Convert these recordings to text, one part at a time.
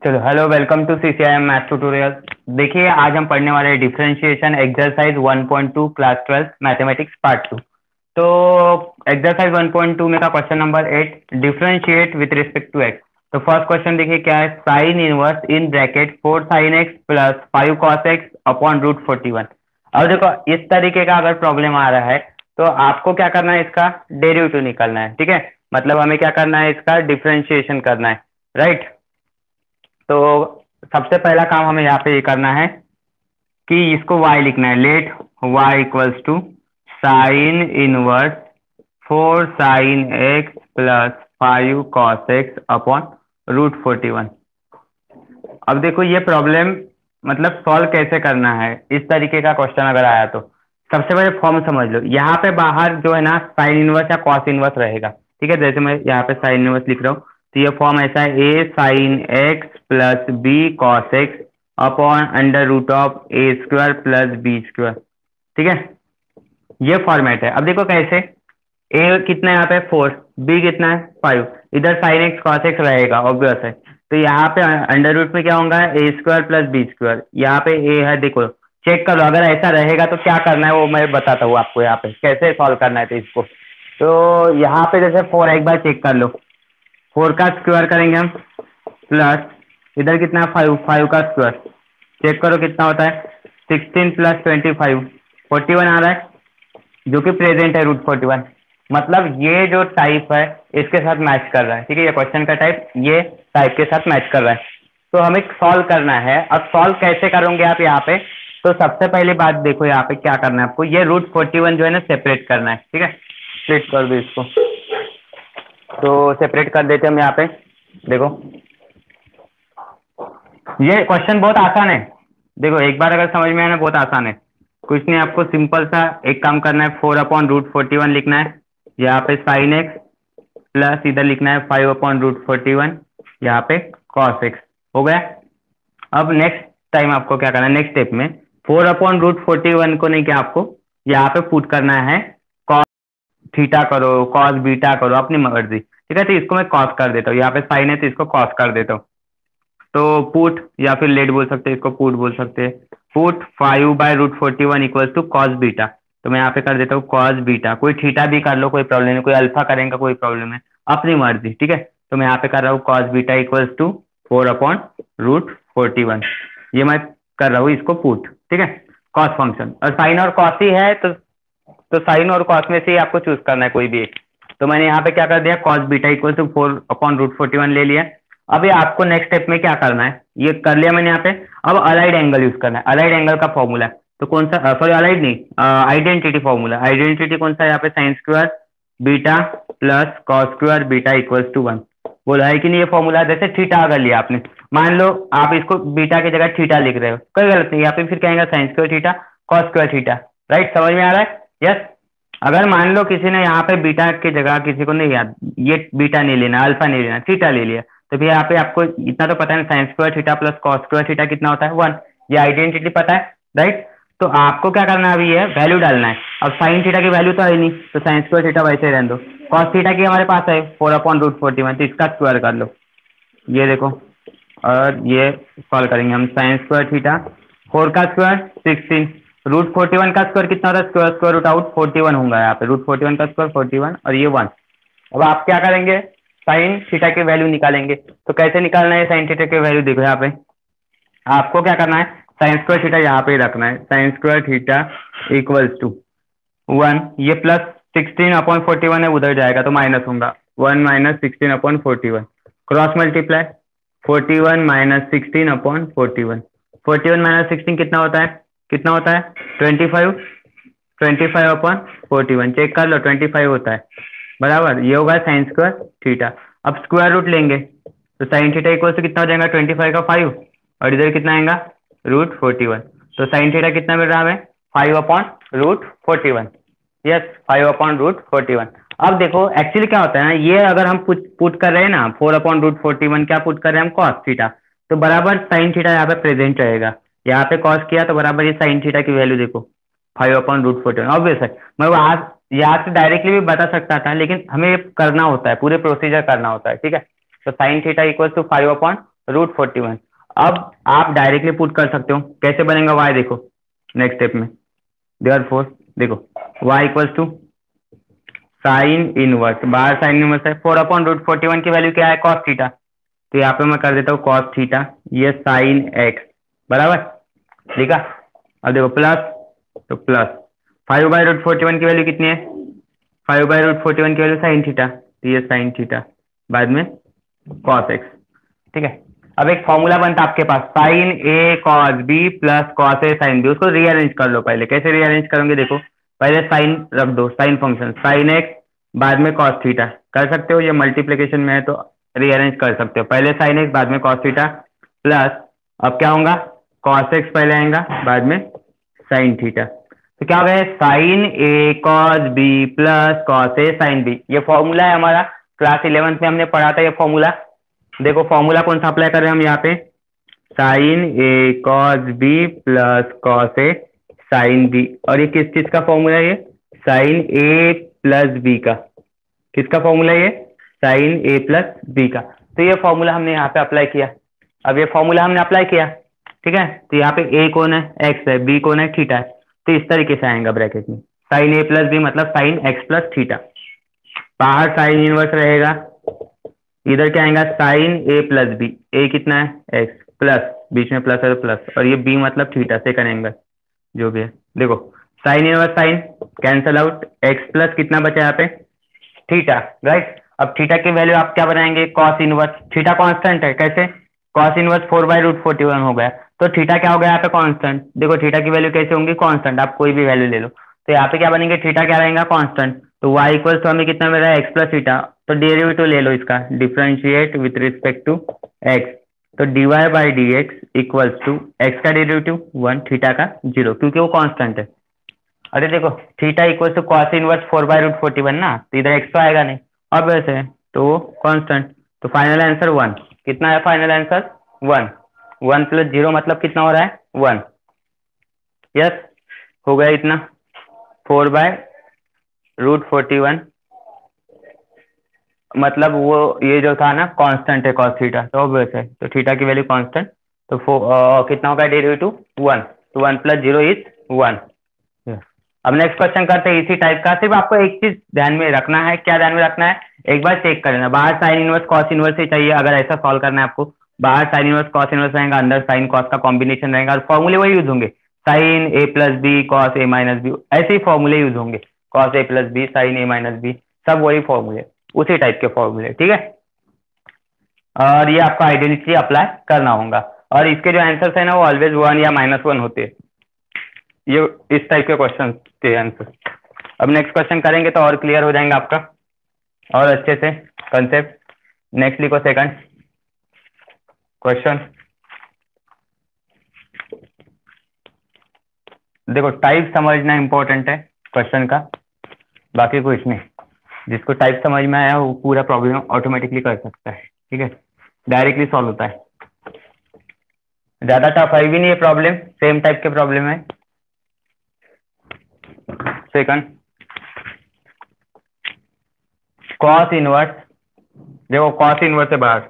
चलो hello welcome to CCIM math tutorial. देखिए आज हम पढ़ने वाले हैं differentiation exercise 1.2 class 12 mathematics part 2। तो एक्सरसाइज 1.2 में का question number 8, differentiate with respect to x. तो फर्स्ट क्वेश्चन देखिए क्या है, sine inverse in bracket 4 sine x plus 5 cos x upon root 41। अब देखो इस तरीके का अगर प्रॉब्लम आ रहा है तो आपको क्या करना है, इसका डेरिवेटिव निकालना है। ठीक है, मतलब हमें क्या करना है, इसका डिफरेंशिएशन करना है, राइट। तो सबसे पहला काम हमें यहाँ पे ये करना है कि इसको y लिखना है। Let y equals to sine inverse 4 sine x plus 5 cos x upon root 41। अब देखो ये प्रॉब्लम मतलब सॉल्व कैसे करना है, इस तरीके का क्वेश्चन अगर आया तो सबसे पहले फॉर्म समझ लो। यहाँ पे बाहर जो है ना साइन इनवर्स या कॉस इनवर्स रहेगा। ठीक है, जैसे मैं यहाँ पे साइन इनवर्स लिख रहा हूँ तो ये फॉर्म ऐसा है, a sine x plus b cos x upon under root of a square plus b square. ठीक है, ये फॉर्मेट है। अब देखो कैसे, ए कितना है यहाँ पे 4, बी कितना है 5, इधर साइन एक्स कॉस एक्स रहेगा ऑब्वियस है। तो यहाँ पे अंडर रूट में क्या होगा, ए स्क्वायर प्लस बी स्क्वायर। यहाँ पे ए है, देखो चेक कर लो, अगर ऐसा रहेगा तो क्या करना है वो मैं बताता हूँ आपको यहाँ पे कैसे सॉल्व करना है। तो इसको तो यहाँ पे जैसे 4 एक बार चेक कर लो, 4 का स्क्वायर करेंगे हम प्लस इधर कितना है 5, 5 का स्क्वायर चेक करो कितना होता है 16 प्लस 25 41 आ रहा है, जो कि प्रेजेंट है रूट 41। मतलब ये जो टाइप है इसके साथ मैच कर रहा है। ठीक है, ये क्वेश्चन का टाइप ये टाइप के साथ मैच कर रहा है। तो हमें सॉल्व करना है। अब सॉल्व कैसे करोगे आप यहाँ पे, तो सबसे पहली बात देखो यहाँ पे क्या करना है आपको, ये रूट 41 जो है ना सेपरेट करना है। ठीक है, स्प्लिट कर दो इसको। तो सेपरेट कर देते हम यहाँ पे। देखो ये क्वेश्चन बहुत आसान है, देखो एक बार अगर समझ में आया ना बहुत आसान है। कुछ नहीं, आपको सिंपल सा एक काम करना है, 4 अपॉन रूट 41 लिखना है। यहाँ पे साइन एक्स प्लस इधर लिखना है 5 अपॉन रूट 41, यहाँ पे कॉस एक्स हो गया। अब नेक्स्ट टाइम आपको क्या करना है, नेक्स्ट स्टेप में 4 अपॉन रूट 41 को नहीं, क्या आपको यहाँ पे पुट करना है, कॉस थीटा करो कॉस बीटा करो अपनी मर्जी। ठीक है, तो इसको मैं कॉस कर देता हूँ, यहाँ पे साइन है तो इसको कॉस कर देता हूँ। तो पुट या फिर लेट बोल सकते हैं, इसको पुट बोल सकते हैं। Put 5 by root 41 equals to cos beta. तो मैं यहाँ पे कर देता हूँ कॉस बीटा, कोई थीटा भी कर लो कोई प्रॉब्लम नहीं, कोई अल्फा करेंगे कोई प्रॉब्लम है, अपनी मर्जी। ठीक है, तो मैं यहाँ पे कर रहा हूँ cos beta equals to 4 upon root 41, ये मैं कर रहा हूँ इसको पुट। ठीक है, कॉस फंक्शन और साइन और कॉस ही है तो साइन और कॉस में से ही आपको चूज करना है कोई भी एक। तो मैंने यहाँ पे क्या कर दिया, cos beta equal to 4 upon root 41 ले लिया। अभी आपको नेक्स्ट स्टेप में क्या करना है, ये कर लिया मैंने यहाँ पे। अब अलाइड एंगल यूज करना है, अलाइड एंगल का फॉर्मूला है तो कौन सा, सॉरी अलाइड नहीं, आइडेंटिटी फॉर्मूला। आइडेंटिटी कौन सा है यहाँ पे, sine square beta plus cos square beta equals to 1 बोला है कि नहीं। ये फॉर्मूला जैसे थीटा अगर लिया आपने, मान लो आप इसको बीटा की जगह थीटा लिख रहे हो, कोई गलत नहीं, यहाँ पे फिर कहेंगे sign square theta cos square theta. Right, समझ में आ रहा है, यस। अगर मान लो किसी ने यहाँ पे बीटा की जगह, किसी को नहीं याद, ये बीटा नहीं लेना, अल्फा नहीं लेना, थीटा ले लिया, तो फिर यहाँ पे आपको इतना तो पता है sine square theta plus cos square theta कितना होता है 1, ये आइडेंटिटी पता है, राइट। तो आपको क्या करना है, अभी है वैल्यू डालना है। अब साइन थीटा की वैल्यू तो है नहीं, तो साइन स्क्वायर थीटा वैसे ही रहने दो। कॉस थीटा की हमारे पास है 4 अपॉन रूट 41, तो इसका स्क्वायर कर लो, ये देखो। और ये सॉल्व करेंगे हम, साइन स्क्वायर थीटा 4 का स्क्वायर 16, रूट 41 का स्क्वायर कितना होता है, स्क्वायर स्क्वायर रूट आउट 41 होगा यहाँ पे, रूट 41 का स्क्वायर 41 और ये 1। अब आप क्या करेंगे, साइन थीटा की वैल्यू निकालेंगे। तो कैसे निकालना है साइन थीटा की वैल्यू, देखो यहाँ पे आपको क्या करना है, साइन स्क्वायर थीटा यहाँ पे रखना है, sine square theta equals to 1, ये प्लस 16 अपॉन 41 है, उधर जाएगा तो माइनस होगा, 1 minus 16 upon 41, cross multiply 41 minus 16 upon 41, 41 minus 16 कितना होता है, कितना होता है 25, 25 अपॉन 41 चेक कर लो 25 होता है, बराबर। ये होगा साइन स्क्वायर थीटा। अब स्क्वायर रूट लेंगे तो साइन थीटा इक्वल से कितना हो जाएगा 25 का 5, और इधर कितना आएगा रूट 41। तो साइन थीटा कितना मिल रहा है हमें 5 upon root 41, yes 5 upon root 41। अब देखो एक्चुअली क्या होता है ना, ये अगर हम पुट कर रहे हैं ना 4 अपॉन रूट 41, क्या पुट कर रहे हैं हम, कॉस थीटा, तो बराबर साइन थीटा यहाँ पे प्रेजेंट रहेगा। यहाँ पे कॉस किया तो बराबर ये साइन थीटा की वैल्यू देखो 5 अपॉन रूट 41, ऑब्वियस है। मैं वहां यहाँ से डायरेक्टली भी बता सकता था, लेकिन हमें ये करना होता है, पूरे प्रोसीजर करना होता है। ठीक है, तो sine theta equal to 5 upon √41। अब आप डायरेक्टली पुट कर सकते हो, कैसे बनेगा y देखो नेक्स्ट स्टेप में। देयरफॉर देखो y equals to sine inverse, बाहर साइन इनवर्स है, 4/√41 की वैल्यू क्या है कॉस थीटा, तो यहाँ पे मैं कर देता हूँ कॉस थीटा, ये साइन एक्स बराबर लिखा। अब देखो प्लस, तो प्लस 5/√41 की वैल्यू कितनी है, 5/√41 की वैल्यू साइन थीटा, तो ये साइन थीटा बाद में कॉस एक्स। ठीक है, अब एक फॉर्मूला बनता है आपके पास sign A cos B plus cos A sine B, उसको रीअरेंज कर लो पहले। कैसे रीअरेंज करोगे देखो, पहले साइन रख दो, साइन फंक्शन साइन एक्स बाद में कॉस थीटा कर सकते हो, ये मल्टीप्लीकेशन में है तो रीअरेंज कर सकते हो, पहले साइन एक्स बाद में कॉस थीटा प्लस अब क्या होगा कॉस एक्स पहले आएगा बाद में साइन थीटा, तो क्या हो गया sign A cos B plus cos A sine B. ये फॉर्मूला है हमारा, क्लास 11th में हमने पढ़ा था ये फॉर्मूला। देखो फॉर्मूला कौन सा अप्लाई कर रहे हैं हम यहाँ पे, sign A cos B plus cos A sine B, और ये किस चीज का फॉर्मूला है, ये साइन ए प्लस बी का, किसका फॉर्मूला है ये साइन ए प्लस बी का, तो ये फॉर्मूला हमने यहाँ पे अप्लाई किया। अब ये फॉर्मूला हमने अप्लाई किया, ठीक है, तो यहाँ पे ए कौन है एक्स है, बी कौन है थीटा है, तो इस तरीके से आएगा ब्रैकेट में साइन ए प्लस बी मतलब साइन एक्स प्लस थीटा, बाहर साइन इनवर्स रहेगा, इधर क्या आएगा साइन ए प्लस बी, ए कितना है एक्स प्लस बीच में प्लस है तो प्लस, और ये बी मतलब थीटा सेकंड एंगल जो भी है। देखो sign inverse sine cancel out, x plus कितना बचा यहाँ पे थीटा, राइट। अब थीटा की वैल्यू आप क्या बनाएंगे कॉस इनवर्स, थीटा कांस्टेंट है, कैसे कॉस इनवर्स 4/√41 हो गया, तो थीटा क्या हो गया यहाँ पे कांस्टेंट। देखो थीटा की वैल्यू कैसे होंगी कांस्टेंट, आप कोई भी वैल्यू ले लो, तो यहाँ पे क्या बनेंगे थीटा क्या रहेगा कांस्टेंट, तो y इक्वल्स तो हमें कितना मिल रहा है एक्स प्लस थीटा, तो डेरिवेटिव ले लो इसका, differentiate with respect to x, तो dy/dx इक्वल्स टू एक्स का डेरिवेटिव 1 थीटा का 0 क्योंकि वो कांस्टेंट है। अरे देखो theta equals to cos inverse 4/√41 ना, तो इधर एक्स तो आएगा नहीं और वैसे है तो वो कांस्टेंट, तो फाइनल आंसर 1 कितना है फाइनल आंसर 1, 1 + 0 मतलब कितना हो रहा है 1, यस हो गया इतना 4/√41 मतलब वो ये जो था ना कांस्टेंट है कॉस थीटा, तो ऑब्वियस है तो थीटा की वैल्यू कांस्टेंट, तो कितना होगा डेरिवेटिव 1, तो 1 + 0 इज 1। अब नेक्स्ट क्वेश्चन करते हैं इसी टाइप का, सिर्फ आपको एक चीज ध्यान में रखना है, क्या ध्यान में रखना है एक बार चेक कर लेना, बाहर साइन इनवर्स कॉस इनवर्स ही चाहिए अगर ऐसा सॉल्व करना है आपको, बाहर साइन इनवर्स कॉस इनवर्स रहेगा, अंदर साइन कॉस का कॉम्बिनेशन रहेगा, और फॉर्मूले वही यूज होंगे sign A plus b cos A minus B, ऐसे ही फॉर्मूले यूज होंगे cos A plus B sign A minus B, सब वही फॉर्मूले उसी टाइप के फॉर्मूले, ठीक है। और ये आपको आइडेंटिटी अप्लाई करना होगा, और इसके जो आंसर्स है ना वो ऑलवेज 1 या -1 होते हैं, ये इस टाइप के क्वेश्चन के आंसर। अब नेक्स्ट क्वेश्चन करेंगे तो और क्लियर हो जाएंगे आपका और अच्छे से कंसेप्ट। नेक्स्ट लिखो सेकंड क्वेश्चन, देखो टाइप समझना इंपॉर्टेंट है क्वेश्चन का, बाकी कुछ नहीं, जिसको टाइप समझ में आया वो पूरा प्रॉब्लम ऑटोमेटिकली कर सकता है, ठीक है, डायरेक्टली सॉल्व होता है, ज्यादा टफ है भी नहीं ये प्रॉब्लम, सेम टाइप के प्रॉब्लम है। सेकंड कॉस इनवर्स, देखो कॉस इनवर्स से बाहर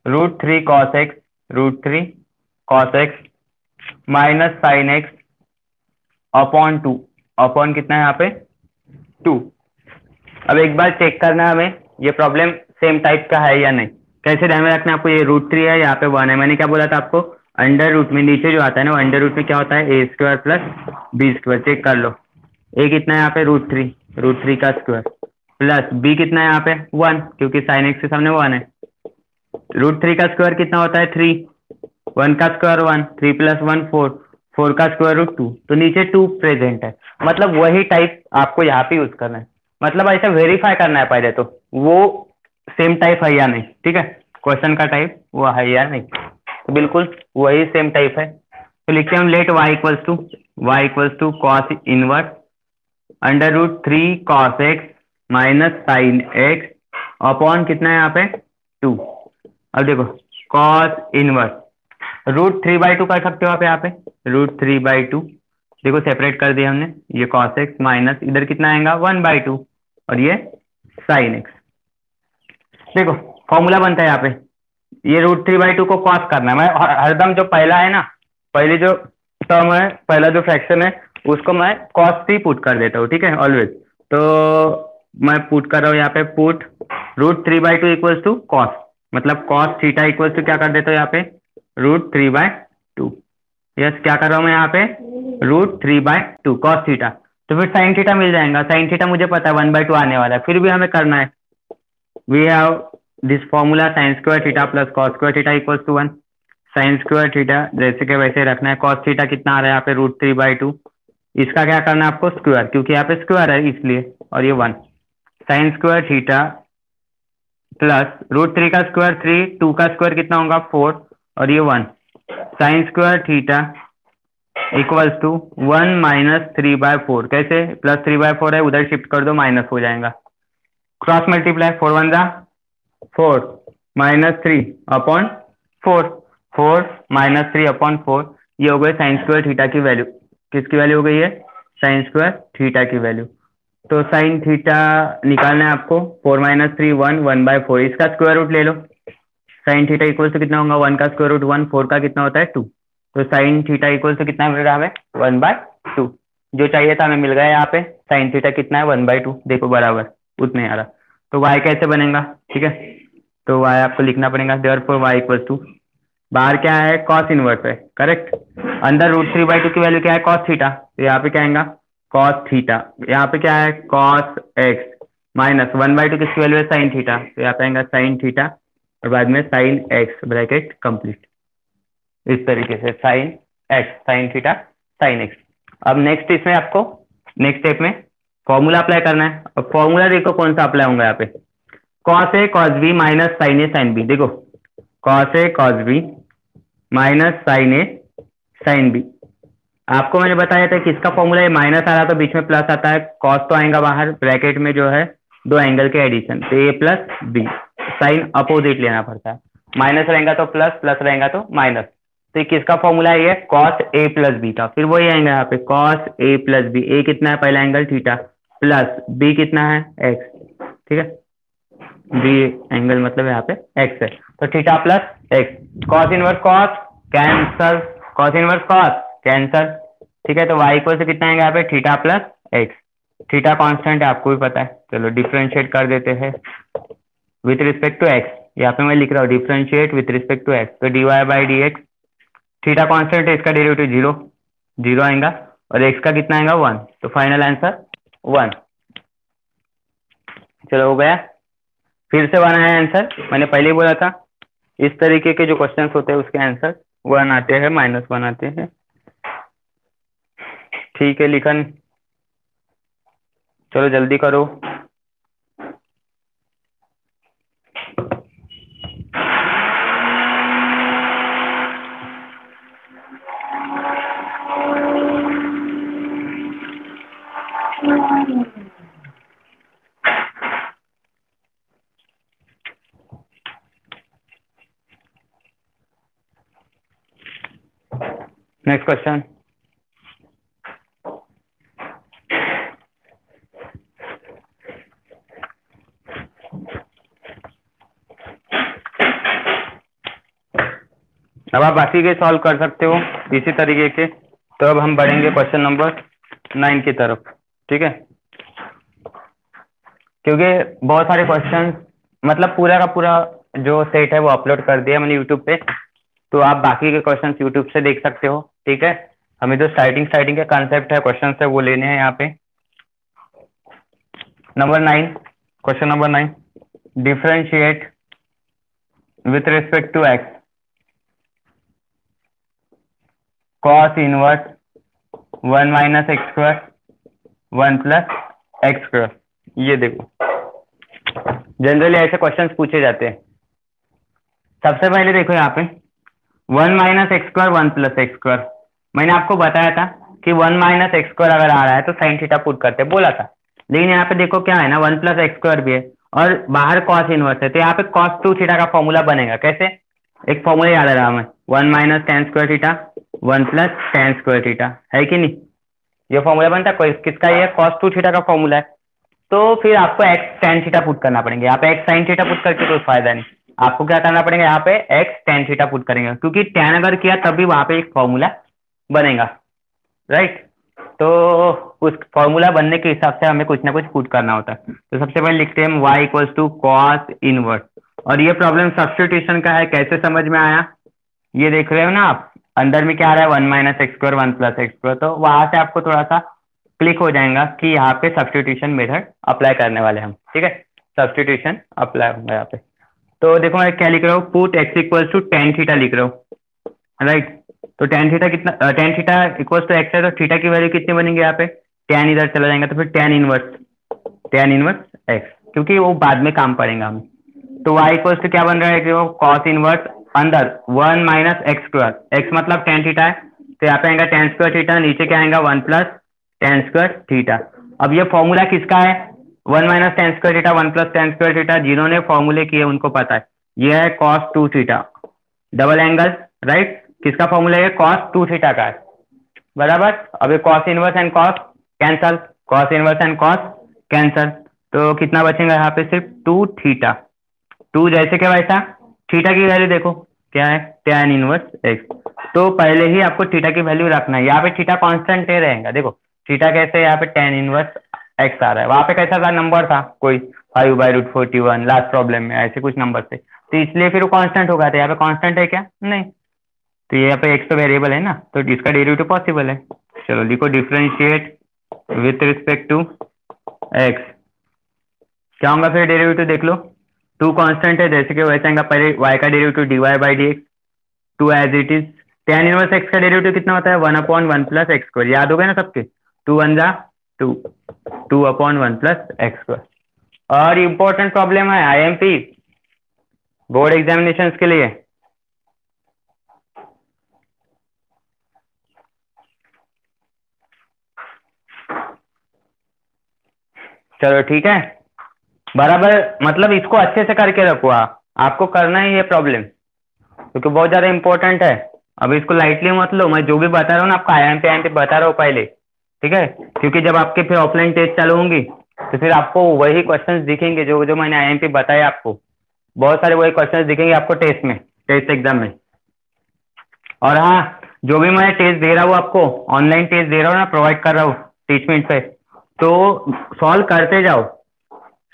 √3 cos x √3 cos x minus sine x upon 2, upon कितना है यहाँ पे 2। अब एक बार चेक करना है हमें ये प्रॉब्लम सेम टाइप का है या नहीं, कैसे ध्यान में रखना है आपको, ये √3 है यहाँ पे 1 है, मैंने क्या बोला था आपको अंडर रूट में नीचे जो आता है ना वो अंडर रूट में क्या होता है a² + b², चेक कर लो a कितना है यहाँ पे √3 का स्क्वायर प्लस b कितना है यहाँ पे 1 क्योंकि साइन एक्स के सामने 1 है, √3 का स्क्वायर कितना होता है 3, 1 का स्क्वायर 1, 3 + 1 4, 4 का स्क्वायर √2, तो नीचे 2 प्रेजेंट है, मतलब वही टाइप आपको यहाँ पे यूज करना है, मतलब ऐसा वेरीफाई करना है पहले तो वो सेम टाइप है या नहीं, ठीक है, क्वेश्चन का टाइप वो है या नहीं, तो बिल्कुल वही सेम टाइप है, तो लिखते हैं हम let y equals to cos inverse √3 cos x minus sine x upon कितना है यहाँ पे 2। अब देखो cos इनवर्स √3/2 कर सकते हो आप यहाँ पे √3/2, देखो सेपरेट कर दिया हमने, ये cos x माइनस इधर कितना आएगा 1/2 और ये साइन एक्स। देखो फॉर्मूला बनता है यहाँ पे ये √3/2 को कॉस करना है। मैं हरदम जो पहला है ना, पहली जो टर्म है, पहला जो फ्रैक्शन है, उसको मैं cos 3 पुट कर देता हूँ, ठीक है, ऑलवेज। तो मैं पुट कर रहा हूँ यहाँ पे, पुट √3/2 इक्वल्स टू कॉस, मतलब cos थीटा इक्वल्स टू क्या कर देता हूँ यहाँ पे, √3/2। यस, क्या कर रहा हूँ मैं यहाँ पे, √3/2 cos थीटा। तो फिर sin थीटा मिल जाएगा। sin थीटा मुझे पता है 1/2 आने वाला है, फिर भी हमें करना है। We have this formula sin square theta plus cos square theta equals to 1। sin square theta जैसे कि वैसे रखना है। cos थीटा कितना आ रहा है यहाँ पे, √3/2। इसका क्या करना है आपको, स्क्वायर, क्योंकि यहाँ पे स्क्वायर है इसलिए, और ये 1। sin स्क्वायर थीटा प्लस √3 का स्क्वायर 3, 2 का स्क्वायर कितना होगा 4, और ये 1। sin square theta equals to 1 minus 3/4। कैसे, +3/4 है, उधर शिफ्ट कर दो, माइनस हो जाएगा। क्रॉस मल्टीप्लाई, 4 1 जा 4 -3/4, 4 -3/4, ये हो गई साइन स्क्वायर थीटा की वैल्यू। किसकी वैल्यू हो गई है, साइन स्क्वायर थीटा की वैल्यू। तो साइन थीटा निकालना है आपको, 4 - 3 1 1/4, इसका स्क्वायर रूट ले लो। साइन थीटा इक्वल टू कितना होगा, 1 का स्क्वायर रूट 1, 4 का कितना होता है 2। तो साइन थीटा इक्वल टू कितना मिल रहा है हमें, 1/2। जो चाहिए था हमें मिल गया यहाँ पे। साइन थीटा कितना है, 1/2, देखो बराबर उतने आ रहा। तो y कैसे बनेगा, ठीक है, तो y आपको लिखना पड़ेगा, देयरफॉर y इक्वल टू, बाहर क्या है, कॉस इनवर्स है, करेक्ट। अंदर √3/2 की वैल्यू क्या है, कॉस थीटा, तो यहाँ पे क्या आएगा, कॉस थीटा। यहाँ पे क्या है, कॉस x माइनस 1/2 किसकी वैल्यू है, साइन थीटा, तो यहाँ पे आएगा साइन थीटा, और बाद में साइन x, ब्रैकेट कंप्लीट। इस तरीके से sine x, sine theta, sine x। अब नेक्स्ट इसमें आपको नेक्स्ट स्टेप में फॉर्मूला अप्लाई करना है। अब फॉर्मूला देखो कौन सा अप्लाई होगा यहाँ पे, cos A cos B minus sine A sine B। देखो cos A cos B minus sine A sine B। आपको मैंने बताया था किसका फॉर्मूला है, माइनस आ रहा तो बीच में प्लस आता है, कॉस तो आएगा बाहर, ब्रैकेट में जो है दो एंगल के एडिशन, तो ए प्लस बी, साइन अपोजिट लेना पड़ता है, माइनस रहेगा तो प्लस, प्लस रहेगा तो माइनस। तो ये किसका फॉर्मूला है, ये कॉस ए प्लस बी का। फिर वही आएगा यहाँ पे, कॉस ए प्लस बी, ए कितना है पहला एंगल थीटा, प्लस बी कितना है एक्स, ठीक है, बी एंगल मतलब यहाँ पे एक्स है, तो theta plus x. Cos inverse cos cancel, cos inverse cos cancel, ठीक है। तो y इक्वल से कितना आएगा यहाँ पे, theta plus x. Theta constant है, आपको भी पता है, चलो डिफरेंशिएट कर देते हैं विथ रिस्पेक्ट टू एक्स। यहाँ पे मैं लिख रहा हूँ differentiate with respect to x, तो dy/dx, थीटा कांस्टेंट है, इसका डेरिवेटिव 0 0 आएगा, और x का कितना आएगा 1, तो फाइनल आंसर 1। चलो हो गया, फिर से 1 आया आंसर। मैंने पहले ही बोला था इस तरीके के जो क्वेश्चन होते हैं उसके आंसर 1 आते हैं, -1 आते हैं, ठीक है। लिखन चलो जल्दी करो। नेक्स्ट क्वेश्चन, अब आप बाकी के सॉल्व कर सकते हो इसी तरीके के। तो अब हम बढ़ेंगे क्वेश्चन नंबर 9 की तरफ, ठीक है, क्योंकि बहुत सारे क्वेश्चन, मतलब पूरा का पूरा जो सेट है वो अपलोड कर दिया मैंने यूट्यूब पे, तो आप बाकी के क्वेश्चन यूट्यूब से देख सकते हो, ठीक है। हमें जो स्टार्टिंग के कॉन्सेप्ट है, क्वेश्चन है, वो लेने हैं यहाँ पे। Number 9, question number 9, differentiate with respect to x cos inverse 1 minus x square 1 plus x square. ये देखो जनरली ऐसे क्वेश्चंस पूछे जाते हैं। सबसे पहले देखो यहाँ पे 1 minus x square 1 plus x square, मैंने आपको बताया था कि 1 माइनस एक्स स्क्वायर अगर आ रहा है तो साइन थीटा पुट करते बोला था, लेकिन यहाँ पे देखो क्या है ना, 1 प्लस एक्स स्क्वायर भी है और बाहर कॉस इनवर्स है, तो यहाँ पे cos 2 थीटा का फॉर्मूला बनेगा। कैसे, एक फॉर्मूला याद आ रहा हमें, 1 minus tan square theta 1 plus tan square theta, है कि नहीं, ये फॉर्मूला बनता है। कोई किसका, ये cos 2 थीटा का फॉर्मूला है। तो फिर आपको x tan थीटा पुट करना पड़ेंगे, यहाँ पे x sin थीटा पुट करके कोई फायदा नहीं, आपको क्या करना पड़ेगा, यहाँ पे एक्स टेन थीटा पुट करेंगे, क्योंकि टेन अगर किया तभी वहां पे एक फॉर्मूला बनेगा, राइट। तो उस फॉर्मूला बनने के हिसाब से हमें कुछ ना कुछ पुट करना होता है। तो सबसे पहले लिखते हैं हम y equals to cos inverse. और ये प्रॉब्लम सब्स्टिट्यूशन का है, कैसे समझ में आया, ये देख रहे हो ना आप, अंदर में क्या आ रहा है, one minus x square one plus x square, तो वहां से आपको थोड़ा सा क्लिक हो जाएगा कि यहाँ पे सब्स्टिट्यूशन मेथड अप्लाई करने वाले हम, ठीक है। सब्स्टिट्यूशन अप्लाई होगा यहाँ पे। तो देखो मैं क्या लिख रहा हूँ, put x equals to tan theta लिख रहा हूँ, राइट। तो टेन थीटा कितना, tan theta equals to x है, तो थीटा की वैल्यू कितनी बनेगी यहाँ पे, टेन इधर चला जाएगा, तो फिर टेन इनवर्स एक्स, क्योंकि वो बाद में काम पड़ेगा हमें। तो y इक्वल्स टू क्या बन रहा है कि वो कॉस इनवर्स अंदर one minus x square, x मतलब टेन थीटा है, तो यहाँ पे आएगा टेन स्क्वायर थीटा, नीचे क्या आएगा one plus tan square theta. अब ये फॉर्मूला किसका है, one minus tan square theta one plus tan square theta, जिन्होंने फॉर्मूले किए उनको पता है, ये है cos two theta double angle, right. किसका फॉर्मूला है, कॉस टू थीटा का है, बराबर। अब ये cos inverse and cos cancel, cos inverse and cos cancel, तो कितना बचेगा यहाँ पे, सिर्फ टू थीटा, टू जैसे क्या वैसा, थीटा की वैल्यू देखो क्या है, टेन इनवर्स एक्स। तो पहले ही आपको थीटा की वैल्यू रखना है, यहाँ पे थीटा कांस्टेंट ही रहेगा, देखो थीटा कैसे, यहाँ पे टेन इनवर्स एक्स आ रहा है, वहां पे कैसा था, नंबर था कोई 5/√41, लास्ट प्रॉब्लम में ऐसे कुछ नंबर थे, तो इसलिए फिर वो कांस्टेंट होगा, तो यहाँ पे कांस्टेंट है क्या, नहीं। तो यहाँ पे एक्स तो वेरिएबल है ना, तो इसका डेरिवेटिव पॉसिबल है। चलो लिखो differentiate with respect to x, क्या होगा फिर डेरिवेटिव देख लो, टू कांस्टेंट है जैसे कि वैसे आएगा, पहले y का derivative dy/dx, two as it is, tan inverse x का डेरिवेटिव कितना होता है, one upon one plus x square, याद हो गया ना सबके, टू वन जा two, two upon one plus x square. और इंपॉर्टेंट प्रॉब्लम है आईएमपी बोर्ड एग्जामिनेशन के लिए, चलो ठीक है, बराबर, मतलब इसको अच्छे से करके रखो, आपको करना ही है प्रॉब्लम, क्योंकि बहुत ज्यादा इंपॉर्टेंट है। अब इसको लाइटली मत लो, मैं जो भी बता रहा हूँ ना आपको आईएमपी बता रहा हूँ पहले, ठीक है, क्योंकि जब आपके फिर ऑफलाइन टेस्ट चालू होंगी तो फिर आपको वही क्वेश्चंस दिखेंगे जो जो मैंने आईएमपी बताया आपको, बहुत सारे वही क्वेश्चंस दिखेंगे आपको टेस्ट में, टेस्ट एग्जाम में। और हाँ, जो भी मैं टेस्ट दे रहा हूँ आपको, ऑनलाइन टेस्ट दे रहा हूँ ना, प्रोवाइड कर रहा हूँ टीचमेंट पे, तो सॉल्व करते जाओ,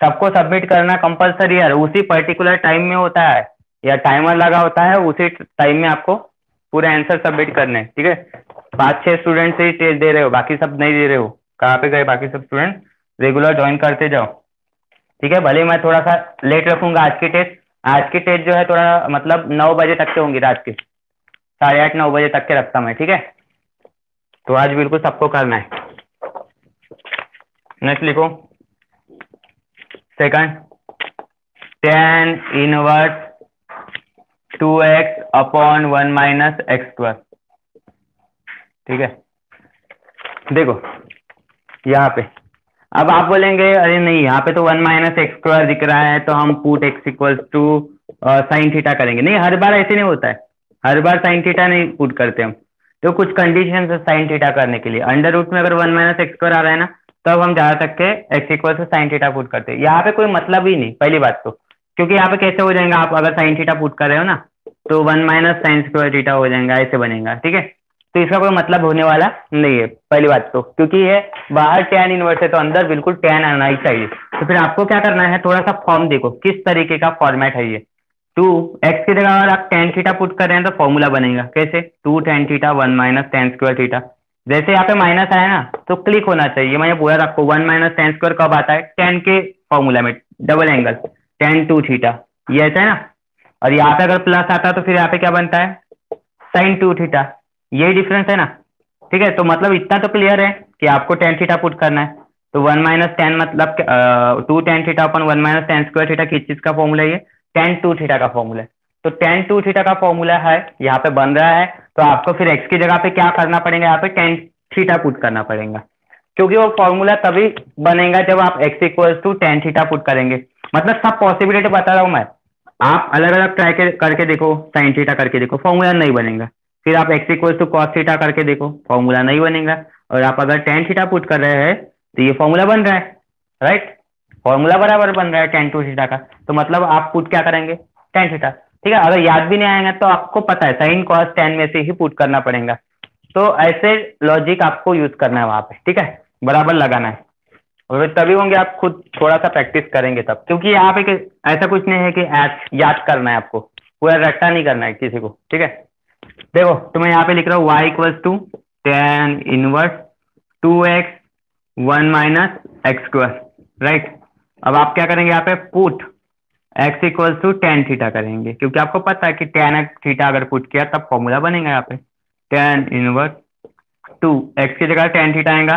सबको सबमिट करना कंपलसरी है, उसी पर्टिकुलर टाइम में होता है या टाइमर लगा होता है, उसी टाइम में आपको पूरे आंसर सबमिट करने हैं, ठीक है। पांच छह स्टूडेंट से ही टेस्ट दे रहे हो, बाकी सब नहीं दे रहे हो, कहाँ पे गए बाकी सब स्टूडेंट, रेगुलर ज्वाइन करते जाओ, ठीक है। भले मैं थोड़ा सा लेट रखूंगा आज की टेस्ट, आज की टेस्ट जो है थोड़ा मतलब 9 बजे तक के होंगी, रात के 8:30 9 बजे तक के रखता मैं, ठीक है। तो आज बिल्कुल सबको करना है। नेक्स्ट लिखो, second, tan inverse two x upon one minus x square, ठीक है। देखो यहाँ पे, अब आप बोलेंगे अरे नहीं यहाँ पे तो वन माइनस एक्स स्क्वायर दिख रहा है, तो हम put x equals to sine theta करेंगे, नहीं हर बार ऐसे नहीं होता है, हर बार साइन थीटा नहीं पुट करते हम, तो कुछ कंडीशन है साइन थीटा करने के लिए, अंडर रूट में अगर वन माइनस एक्स स्क्वायर आ रहा है ना, तब हम जा सकते हैं एक्स इक्वल से साइन थीटा पुट करते हैं, यहाँ पे कोई मतलब ही नहीं पहली बात तो, क्योंकि यहाँ पे कैसे हो जाएगा, आप अगर साइन थीटा पुट कर रहे हो ना, तो one minus sine square theta हो जाएगा, ऐसे बनेगा, ठीक है। तो इसका कोई मतलब होने वाला नहीं है पहली बात तो, क्योंकि ये बाहर टेन इनवर्स है तो अंदर बिल्कुल टेन आना ही चाहिए। तो फिर आपको क्या करना है, थोड़ा सा फॉर्म देखो किस तरीके का फॉर्मेट है ये, टू एक्स की जगह अगर आप टेन थीटा पुट कर रहे हैं तो फॉर्मूला बनेगा कैसे, two tan theta one minus tan square theta, जैसे यहाँ पे माइनस आया ना तो क्लिक होना चाहिए, मैंने बोला था आपको वन माइनस टेन स्क्वायर कब आता है, टेन के फॉर्मूला में, double angle tan two theta, ये ऐसा है ना। और यहाँ पे अगर प्लस आता तो फिर यहाँ पे क्या बनता है, साइन टू थीटा, यही डिफरेंस है ना, ठीक है। तो मतलब इतना तो क्लियर है कि आपको टेन थीटा पुट करना है, तो वन माइनस टेन मतलब two tan theta upon one minus tan square theta किस चीज का फॉर्मूला है, ये टेन टू थीटा का फॉर्मूला है, तो टेन टू थीटा का फॉर्मूला है यहाँ पे बन रहा है, तो आपको फिर एक्स की जगह पे क्या करना पड़ेगा, यहाँ पे टेन थीटा पुट करना पड़ेगा, क्योंकि वो फॉर्मूला तभी बनेगा जब आप x equals to tan theta put करेंगे, मतलब सब पॉसिबिलिटी बता रहा हूँ मैं, आप अलग अलग ट्राई करके देखो, साइन थीटा करके देखो फॉर्मूला नहीं बनेगा, फिर आप x equals to cos theta करके देखो फॉर्मूला नहीं बनेगा, और आप अगर टेन थीटा पुट कर रहे हैं तो ये फॉर्मूला बन रहा है, राइट, फॉर्मूला बराबर बन रहा है टेन टू थीटा का, तो मतलब आप पुट क्या करेंगे, टेन थीटा। ठीक है, अगर याद भी नहीं आएगा तो आपको पता है साइन कॉस टेन में से ही पुट करना पड़ेगा। तो ऐसे लॉजिक आपको यूज करना है वहां पे, ठीक है, बराबर लगाना है। और तभी होंगे आप खुद थोड़ा सा प्रैक्टिस करेंगे तब, क्योंकि यहाँ पे ऐसा कुछ नहीं है कि याद करना है आपको, पूरा रट्टा नहीं करना है किसी को। ठीक है, देखो तो मैं यहाँ पे लिख रहा हूँ y equals to tan inverse 2x 1 minus x square, right. अब आप क्या करेंगे यहाँ पे, put x equals to tan theta करेंगे, क्योंकि आपको पता है कि टेन थीटा अगर पुट किया तब फॉर्मूला बनेगा यहाँ पे टेन इनवर्स 2x की जगह टेन थीटा आएगा,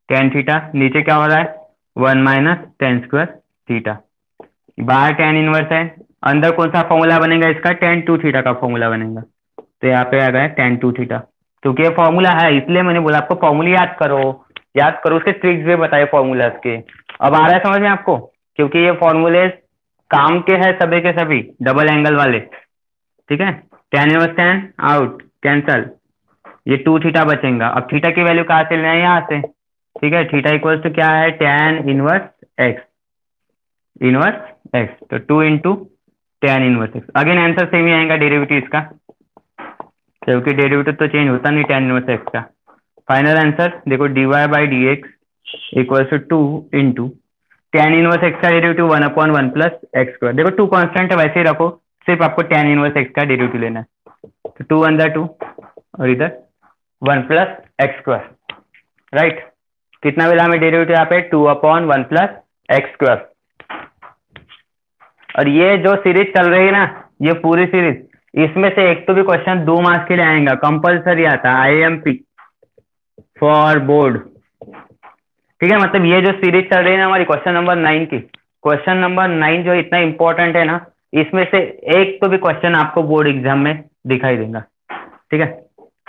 टेन थीटा नीचे क्या हो रहा है 1 माइनस टेन स्क्वायर थीटा, बाहर टेन इनवर्स है, अंदर कौन सा फॉर्मूला बनेगा इसका, टेन टू थीटा का फॉर्मूला बनेगा। तो यहाँ पे आ गया टेन टू थीटा, क्योंकि ये फॉर्मूला है इसलिए मैंने बोला आपको फॉर्मूला याद करो, याद करो, उसके ट्रिक्स भी बताए फॉर्मूलाज के। अब आ रहा है समझ में आपको, क्योंकि ये फॉर्मूले काम के हैं सभी के सभी, डबल एंगल वाले। ठीक है, tan inverse tan out cancel, ये टू थीटा बचेगा। अब थीटा की वैल्यू कहाँ से लेना है, यहाँ से। ठीक है, थीटा इक्वल्स टू क्या है, tan inverse x, inverse x, तो two into tan inverse x. Again answer same ही आएगा डेरिवेटिव इसका, क्योंकि डेरिवेटिव तो चेंज होता नहीं टेन इनवर्स एक्स का। फाइनल आंसर देखो dy by d x equals to two into tan inverse x का डेरिवेटिव 1/1 प्लस एक्स स्क्वायर। देखो टू कांस्टेंट है वैसे ही रखो, सिर्फ आपको टेन इनवर्स एक्स का डेरिवेटिव लेना है। तो टू अंदर टू और इधर 1 प्लस एक्स स्क्वायर, राइट। कितना मिला हमें डेरिवेटिव यहाँ पे, 2/1 प्लस एक्स स्क्वायर। और ये जो सीरीज चल रही है ना, ये पूरी सीरीज, इसमें से एक तो भी क्वेश्चन 2 मार्क्स के लिए आएगा, कंपलसरी आता है, IMP फॉर बोर्ड। ठीक है, मतलब ये जो सीरीज चल रही है ना हमारी क्वेश्चन नंबर 9 की, क्वेश्चन नंबर 9 जो इतना इंपॉर्टेंट है ना, इसमें से एक तो भी क्वेश्चन आपको बोर्ड एग्जाम में दिखाई देगा। ठीक है,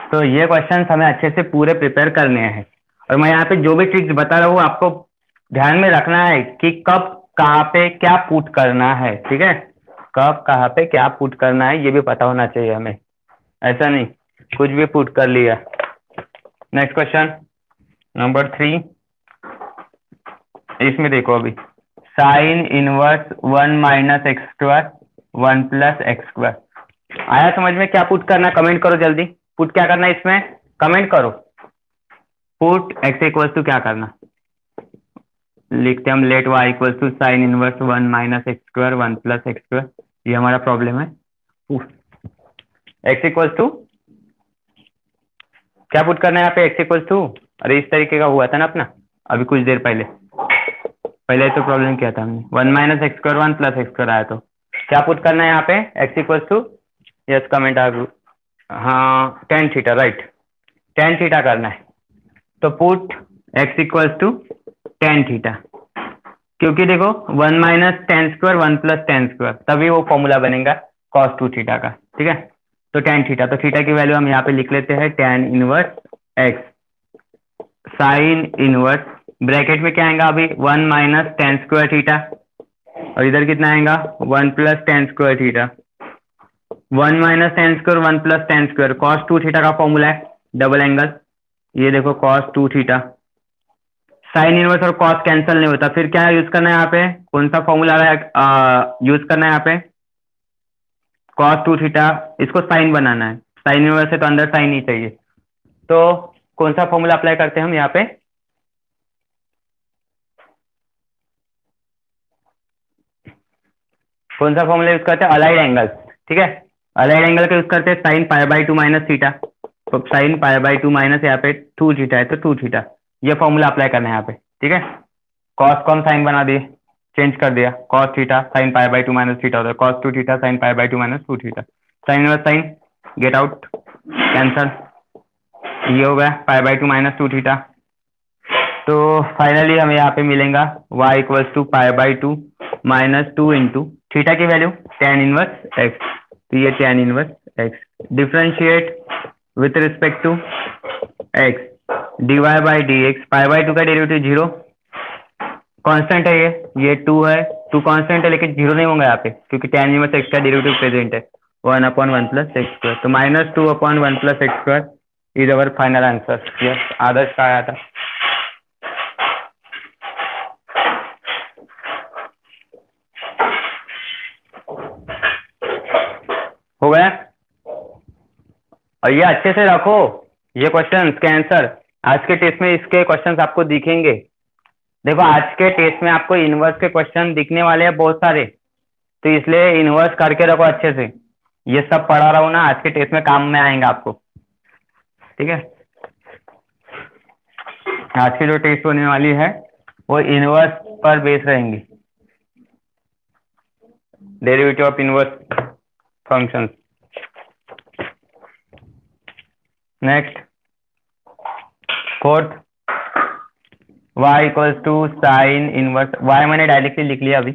तो ये क्वेश्चन हमें अच्छे से पूरे प्रिपेयर करने हैं। और मैं यहाँ पे जो भी ट्रिक्स बता रहा हूँ आपको ध्यान में रखना है कि कब कहाँ पे क्या पुट करना है। ठीक है, कब कहाँ पे क्या पुट करना है ये भी पता होना चाहिए हमें, ऐसा नहीं कुछ भी पुट कर लिया। नेक्स्ट क्वेश्चन नंबर 3, इसमें देखो अभी sign inverse 1 minus x square 1 plus x square आया समझ में, क्या पुट करना है कमेंट करो जल्दी, पुट क्या करना है इसमें कमेंट करो। पुट एक्स इक्वल्स टू क्या करना, लिखते हम let y equals to sine inverse 1 minus x square 1 plus x square, ये हमारा प्रॉब्लम है। एक्स इक्वल्स टू क्या पुट करना है यहाँ पे, एक्स इक्वल्स टू, अरे इस तरीके का हुआ था ना अपना अभी कुछ देर पहले, तो प्रॉब्लम क्या था हमने 1 minus x square 1 plus x square आया, तो क्या पुट करना है यहाँ पे, x equals to, yes comment आ, हाँ tan theta, right, tan theta करना है। तो put x equals to tan theta, क्योंकि देखो 1 minus tan square 1 plus tan square, तभी वो फॉर्मूला बनेगा कॉस टू थीटा का। ठीक है, तो टेन थीटा, तो थीटा की वैल्यू हम यहाँ पे लिख लेते हैं ten inverse x sine inverse, bracket में क्या आएगा अभी 1 माइनस टेन स्क्वायर थीटा, और इधर कितना आएगा 1 plus tan square theta, 1 minus tan square 1 plus tan square, cos two theta का फॉर्मूला है डबल एंगल, ये देखो cos two theta, sine inverse और कॉस कैंसिल नहीं होता, फिर क्या यूज करना है यहाँ पे, कौन सा फॉर्मूला यूज करना है यहाँ पे, कॉस टू थीटा, इसको साइन बनाना है, साइन इनवर्स है तो अंदर साइन ही चाहिए, तो कौन सा फॉर्मूला अप्लाई करते हैं हम यहाँ पे, कौन सा फॉर्मूला यूज करते हैं, अलाइड एंगल। ठीक है, अलाइड एंगल का यूज करते हैं sine pi by two minus theta, तो sine pi by two minus यहाँ पे टू थीटा है तो टू थीटा, ये फॉर्मूला अप्लाई करना है यहाँ पे। ठीक है, कॉस को हम साइन बना दिए, चेंज कर दिया, cos theta sine pi by two minus theta होता है, cos two theta sine pi by two minus two theta, sine inverse sine get out cancel, ये हो गया pi by two minus two theta. तो finally हमें यहाँ पे मिलेगा y equals to pi by two minus two into theta की value tan inverse x, तो ये tan inverse x differentiate with respect to x dy by d x, pi by to का derivative zero, constant है ये to है, to constant है लेकिन zero नहीं होगा यहाँ पे क्योंकि टेन इनवर्स एक्स का डेरिवेटिव प्रेजेंट है, 1/1 प्लस एक्स स्क्वायर, तो minus 2/1 plus x square is our final answer. Yes, Adarsh का आया था। हो गया। और ये अच्छे से रखो, ये क्वेश्चन के आंसर आज के टेस्ट में इसके क्वेश्चंस आपको दिखेंगे। देखो आज के टेस्ट में आपको इनवर्स के क्वेश्चन दिखने वाले हैं बहुत सारे, तो इसलिए इनवर्स करके रखो अच्छे से। ये सब पढ़ा रहा हूँ ना, आज के टेस्ट में काम में आएगा आपको, ठीक है। आज की जो टेस्ट होने वाली है वो इनवर्स पर बेस रहेंगी, derivative of inverse functions. Next fourth, y equals to sine inverse, y मैंने डायरेक्टली लिख लिया अभी,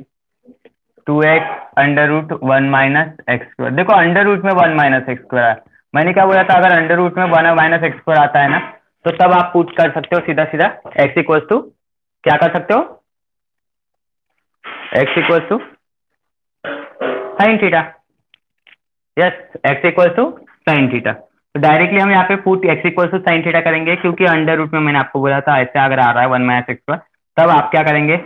2x under root 1 minus x square. देखो अंडर रूट में 1 माइनस एक्स स्क्वायर है, मैंने क्या बोला था, अगर अंडर रूट में 1 माइनस एक्स स्क्वायर आता है ना, तो तब आप पुट कर सकते हो सीधा सीधा x इक्वल्स टू, क्या कर सकते हो, x equals to sine theta. Yes, x equals to sine theta. तो डायरेक्टली हम यहाँ पे put x equals to sine theta करेंगे, क्योंकि अंडर रूट में मैंने आपको बोला था ऐसे अगर आ रहा है 1 माइनस एक्स स्क्वायर, तब आप क्या करेंगे,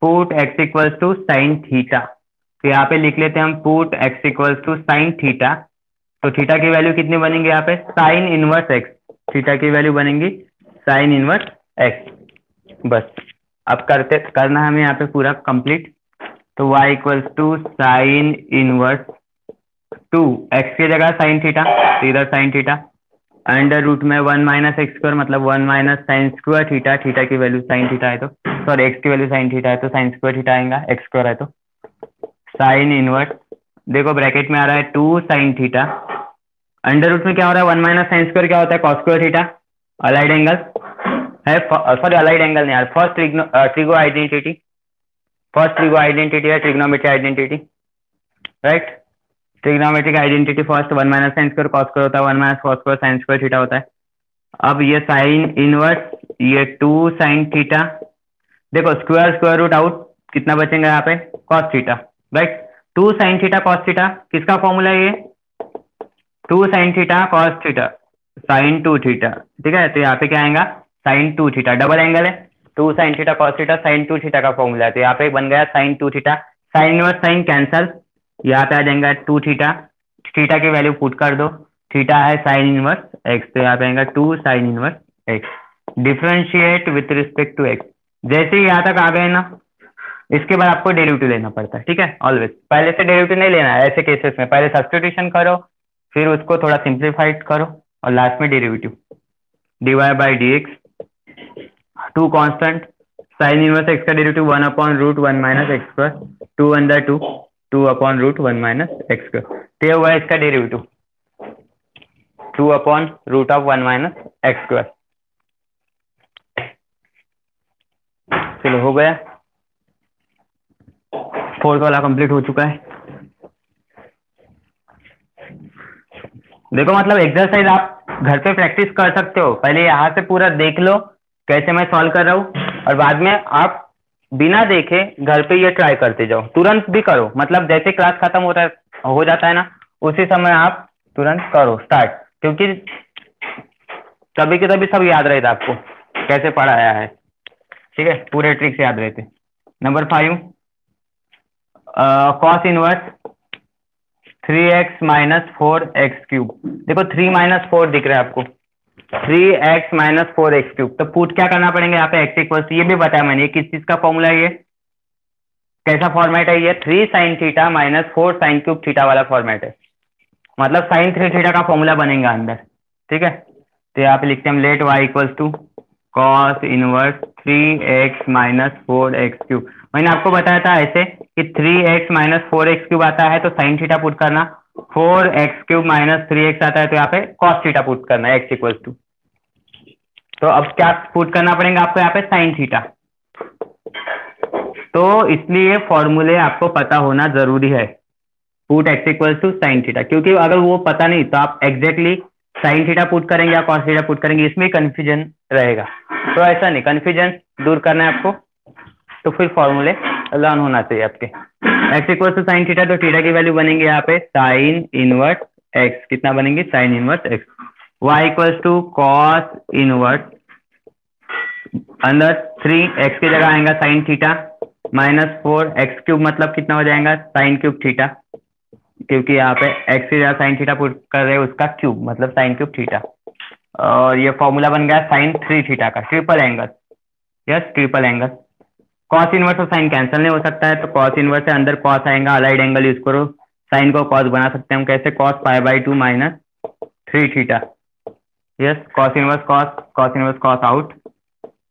put x equals to sine theta. तो यहाँ पे लिख लेते हैं हम put x equals to sine theta. तो थीटा की वैल्यू कितनी बनेंगी यहाँ पे, साइन इनवर्स x, थीटा की वैल्यू बनेंगी साइन इनवर्स x। बस अब करना हमें यहाँ पे पूरा कंप्लीट। तो y equals to sine inverse 2 x की जगह साइन थीटा, तो इधर साइन थीटा, अंडर रूट में 1 माइनस एक्स स्क्वायर मतलब 1 minus sine square theta, theta की वैल्यू साइन थीटा है तो सॉरी एक्स की वैल्यू साइन थीटा है तो साइन स्क्वायर थीटा आएगा, एक्स स्क्वायर है तो साइन इनवर्स, देखो ब्रैकेट में आ रहा है 2 साइन थीटा, अंडर रूट में क्या हो रहा है 1 माइनस साइन स्क्वायर क्या होता है, cos square theta, allied angle है, सॉरी अलाइड एंगल नहीं यार, first trigo identity, first trigo identity है trigonometry identity, right. Trigonometric identity first 1 minus sine square cos square होता है, 1 minus cos square sine square theta होता है। अब ये साइन इनवर्स, ये 2 साइन थीटा, देखो स्क्वायर स्क्वायर रूट आउट, कितना बचेगा यहाँ पे, cos theta, right. 2 sine theta cos theta किसका फॉर्मूला है, ये 2 sine theta cos theta sine 2 theta, ठीक है। तो यहाँ पे क्या आएगा, साइन 2 थीटा, डबल एंगल है, 2 sine theta cos theta sine 2 theta का फॉर्मूला है, तो यहाँ पे बन गया sine 2 theta, sine inverse sine cancel, यहाँ पे आ जाएगा 2 थीटा, थीटा की वैल्यू पुट कर दो, थीटा है साइन इनवर्स एक्स, तो यहाँ पे आएगा 2 sine inverse x. Differentiate with respect to x, जैसे ही यहाँ तक आ गए ना, इसके बाद आपको डेरिवेटिव लेना पड़ता है, ठीक है। ऑलवेज पहले से डेरिवेटिव नहीं लेना है, ऐसे केसेस में पहले सब्स्टिट्यूशन करो, फिर उसको थोड़ा सिंप्लीफाइड करो और लास्ट में derivative, dy by d x, 2 constant, sine inverse x का derivative 1 upon root 1 minus x square, 2 अंदर 2, 2 upon root 1 minus x square, तो ये हुआ इसका derivative 2 upon root of 1 minus x square. चलो हो गया, फोर्थ वाला कंप्लीट हो चुका है। देखो मतलब एक्सरसाइज आप घर पे प्रैक्टिस कर सकते हो, पहले यहाँ से पूरा देख लो कैसे मैं सॉल्व कर रहा हूँ, और बाद में आप बिना देखे घर पे ये ट्राई करते जाओ, तुरंत भी करो, मतलब जैसे क्लास खत्म हो जाता है ना, उसी समय आप तुरंत करो स्टार्ट, क्योंकि कभी कभी सब याद रहता आपको कैसे पढ़ाया है, ठीक है, पूरे ट्रिक्स याद रहते। Number 5, cos inverse 3x minus 4x cube, देखो 3 माइनस 4 दिख रहा है आपको, 3x माइनस 4x क्यूब, तो पुट क्या करना पड़ेगा यहाँ पे x इक्वल, ये भी बताया मैंने, ये किस चीज का फॉर्मूला है, ये कैसा फॉर्मेट है, ये 3 sine theta minus 4 sine cube theta वाला फॉर्मेट है, मतलब साइन 3 थीटा का फॉर्मूला बनेगा अंदर, ठीक है। तो यहाँ पे लिखते हैं हम let y equals to cos inverse 3x minus 4x cube, मैंने आपको बताया था ऐसे कि 3x माइनस 4x क्यूब आता है तो साइन थीटा पुट करना, 4x क्यूब माइनस 3x आता है तो यहाँ पे कॉस थीटा पुट करना है x इक्वल्स टू, तो अब क्या पुट करना पड़ेगा आपको यहाँ पे साइन थीटा, तो इसलिए फॉर्मूले आपको पता होना जरूरी है, put x equals to sine theta, क्योंकि अगर वो पता नहीं तो आप एग्जैक्टली साइन थीटा पुट करेंगे या कॉस थीटा पुट करेंगे, इसमें कंफ्यूजन रहेगा, तो ऐसा नहीं, कंफ्यूजन दूर करना है आपको, तो फिर फॉर्मूले लर्न होना चाहिए आपके। x equal to sine theta, तो थीटा की वैल्यू बनेंगे यहाँ पे साइन इनवर्स x, कितना बनेंगे sine inverse x, y equal to cos inverse अंदर 3x की जगह आएगा sine theta minus 4x cube, मतलब कितना हो जाएगा साइन क्यूब थीटा, क्योंकि यहाँ पे एक्स से ज्यादा साइन थीटा पुट कर रहे हैं उसका क्यूब, मतलब साइन क्यूब थीटा। और ये फॉर्मूला बन गया साइन 3 थीटा का, triple angle. Yes, triple angle. Cos inverse और साइन कैंसिल नहीं हो सकता है, तो कॉस इनवर्स से अंदर कॉस आएगा, अलाइड एंगल यूज करो, साइन को कॉस बना सकते हैं हम कैसे, cos pi by 2 minus 3 theta. Yes, cos inverse cos, cos inverse cos out,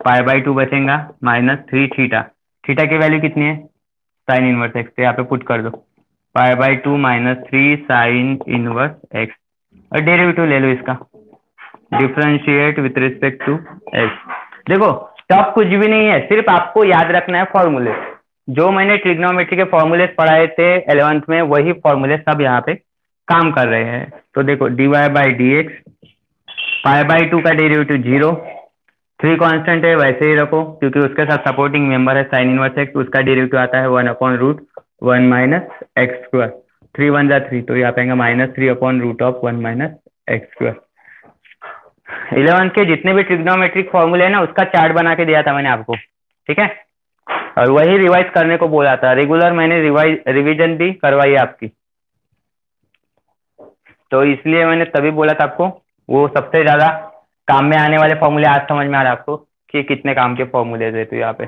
pi by 2 बचेगा माइनस 3 थीटा। थीटा की वैल्यू कितनी है, साइन इनवर्स एक्स, तो यहाँ पे पुट कर दो pi by 2 minus 3 sine inverse x. और डेरिवेटिव ले लो इसका, differentiate with respect to x. देखो टफ कुछ भी नहीं है, सिर्फ आपको याद रखना है फॉर्मूले। जो मैंने ट्रिग्नोमेट्री के फॉर्मूले पढ़ाए थे 11th में, वही फॉर्मूले सब यहाँ पे काम कर रहे हैं। तो देखो dy by d x, pi by 2 का डेरिवेटिव 0, 3 कांस्टेंट है वैसे ही रखो क्योंकि उसके साथ सपोर्टिंग मेंबर है साइन इनवर्स एक्स, उसका डेरिवेटिव आता है 1 upon root 1 minus x square, 3 1 जा 3, तो यहाँ पे minus 3 upon root of 1 minus x square. 11 के जितने भी ट्रिग्नोमेट्रिक फॉर्मूले है ना, उसका चार्ट बना के दिया था मैंने आपको, ठीक है, और वही रिवाइज करने को बोला था। रेगुलर मैंने रिवीजन भी करवाई आपकी, तो इसलिए मैंने तभी बोला था आपको वो सबसे ज्यादा काम में आने वाले फॉर्मूले। आज समझ में आ रहा है आपको कि कितने काम के फॉर्मूले थे तो यहाँ पे।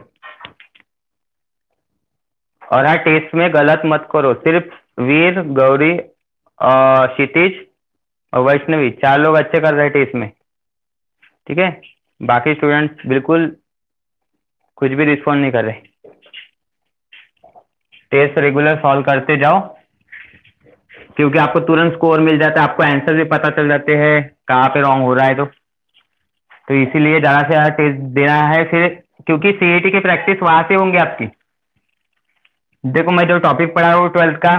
और हाँ, टेस्ट में गलत मत करो, सिर्फ वीर, गौरी, क्षितिज और वैष्णवी 4 लोग अच्छे कर रहे हैं टेस्ट में, ठीक है, बाकी स्टूडेंट्स बिल्कुल कुछ भी रिस्पॉन्ड नहीं कर रहे। टेस्ट रेगुलर सॉल्व करते जाओ क्योंकि आपको तुरंत स्कोर मिल जाता है, आपको आंसर भी पता चल जाते हैं कहाँ पे रॉन्ग हो रहा है। तो इसीलिए ज़्यादा से ज़्यादा टेस्ट देना है फिर, क्योंकि सीईटी की प्रैक्टिस वहाँ से होंगी आपकी। देखो मैं जो टॉपिक पढ़ा हूँ 12th का,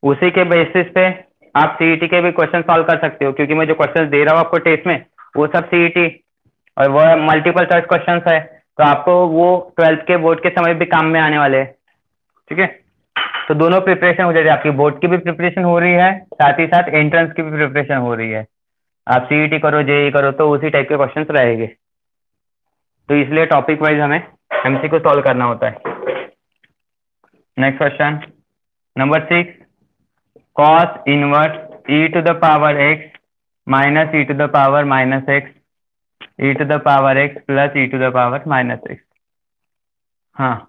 उसी के बेसिस पे आप सीईटी के भी क्वेश्चन सॉल्व कर सकते हो, क्योंकि मैं जो क्वेश्चन दे रहा हूँ आपको टेस्ट में वो सब सीईटी और वो मल्टीपल चॉइस क्वेश्चन है, तो आपको वो 12th के बोर्ड के समय भी काम में आने वाले हैं, ठीक है। तो दोनों प्रिपरेशन हो जाएगी, आपकी बोर्ड की भी प्रिपरेशन हो रही है, साथ ही साथ एंट्रेंस की भी प्रिपरेशन हो रही है। आप सीईटी करो, जेई करो, तो उसी टाइप के क्वेश्चंस रहेंगे, तो इसलिए टॉपिक वाइज हमें एमसीक्यू सॉल्व करना होता है। Next question number 6, cos inverse e to the power x minus e to the power minus x, e to the power x plus e to the power minus x. हाँ,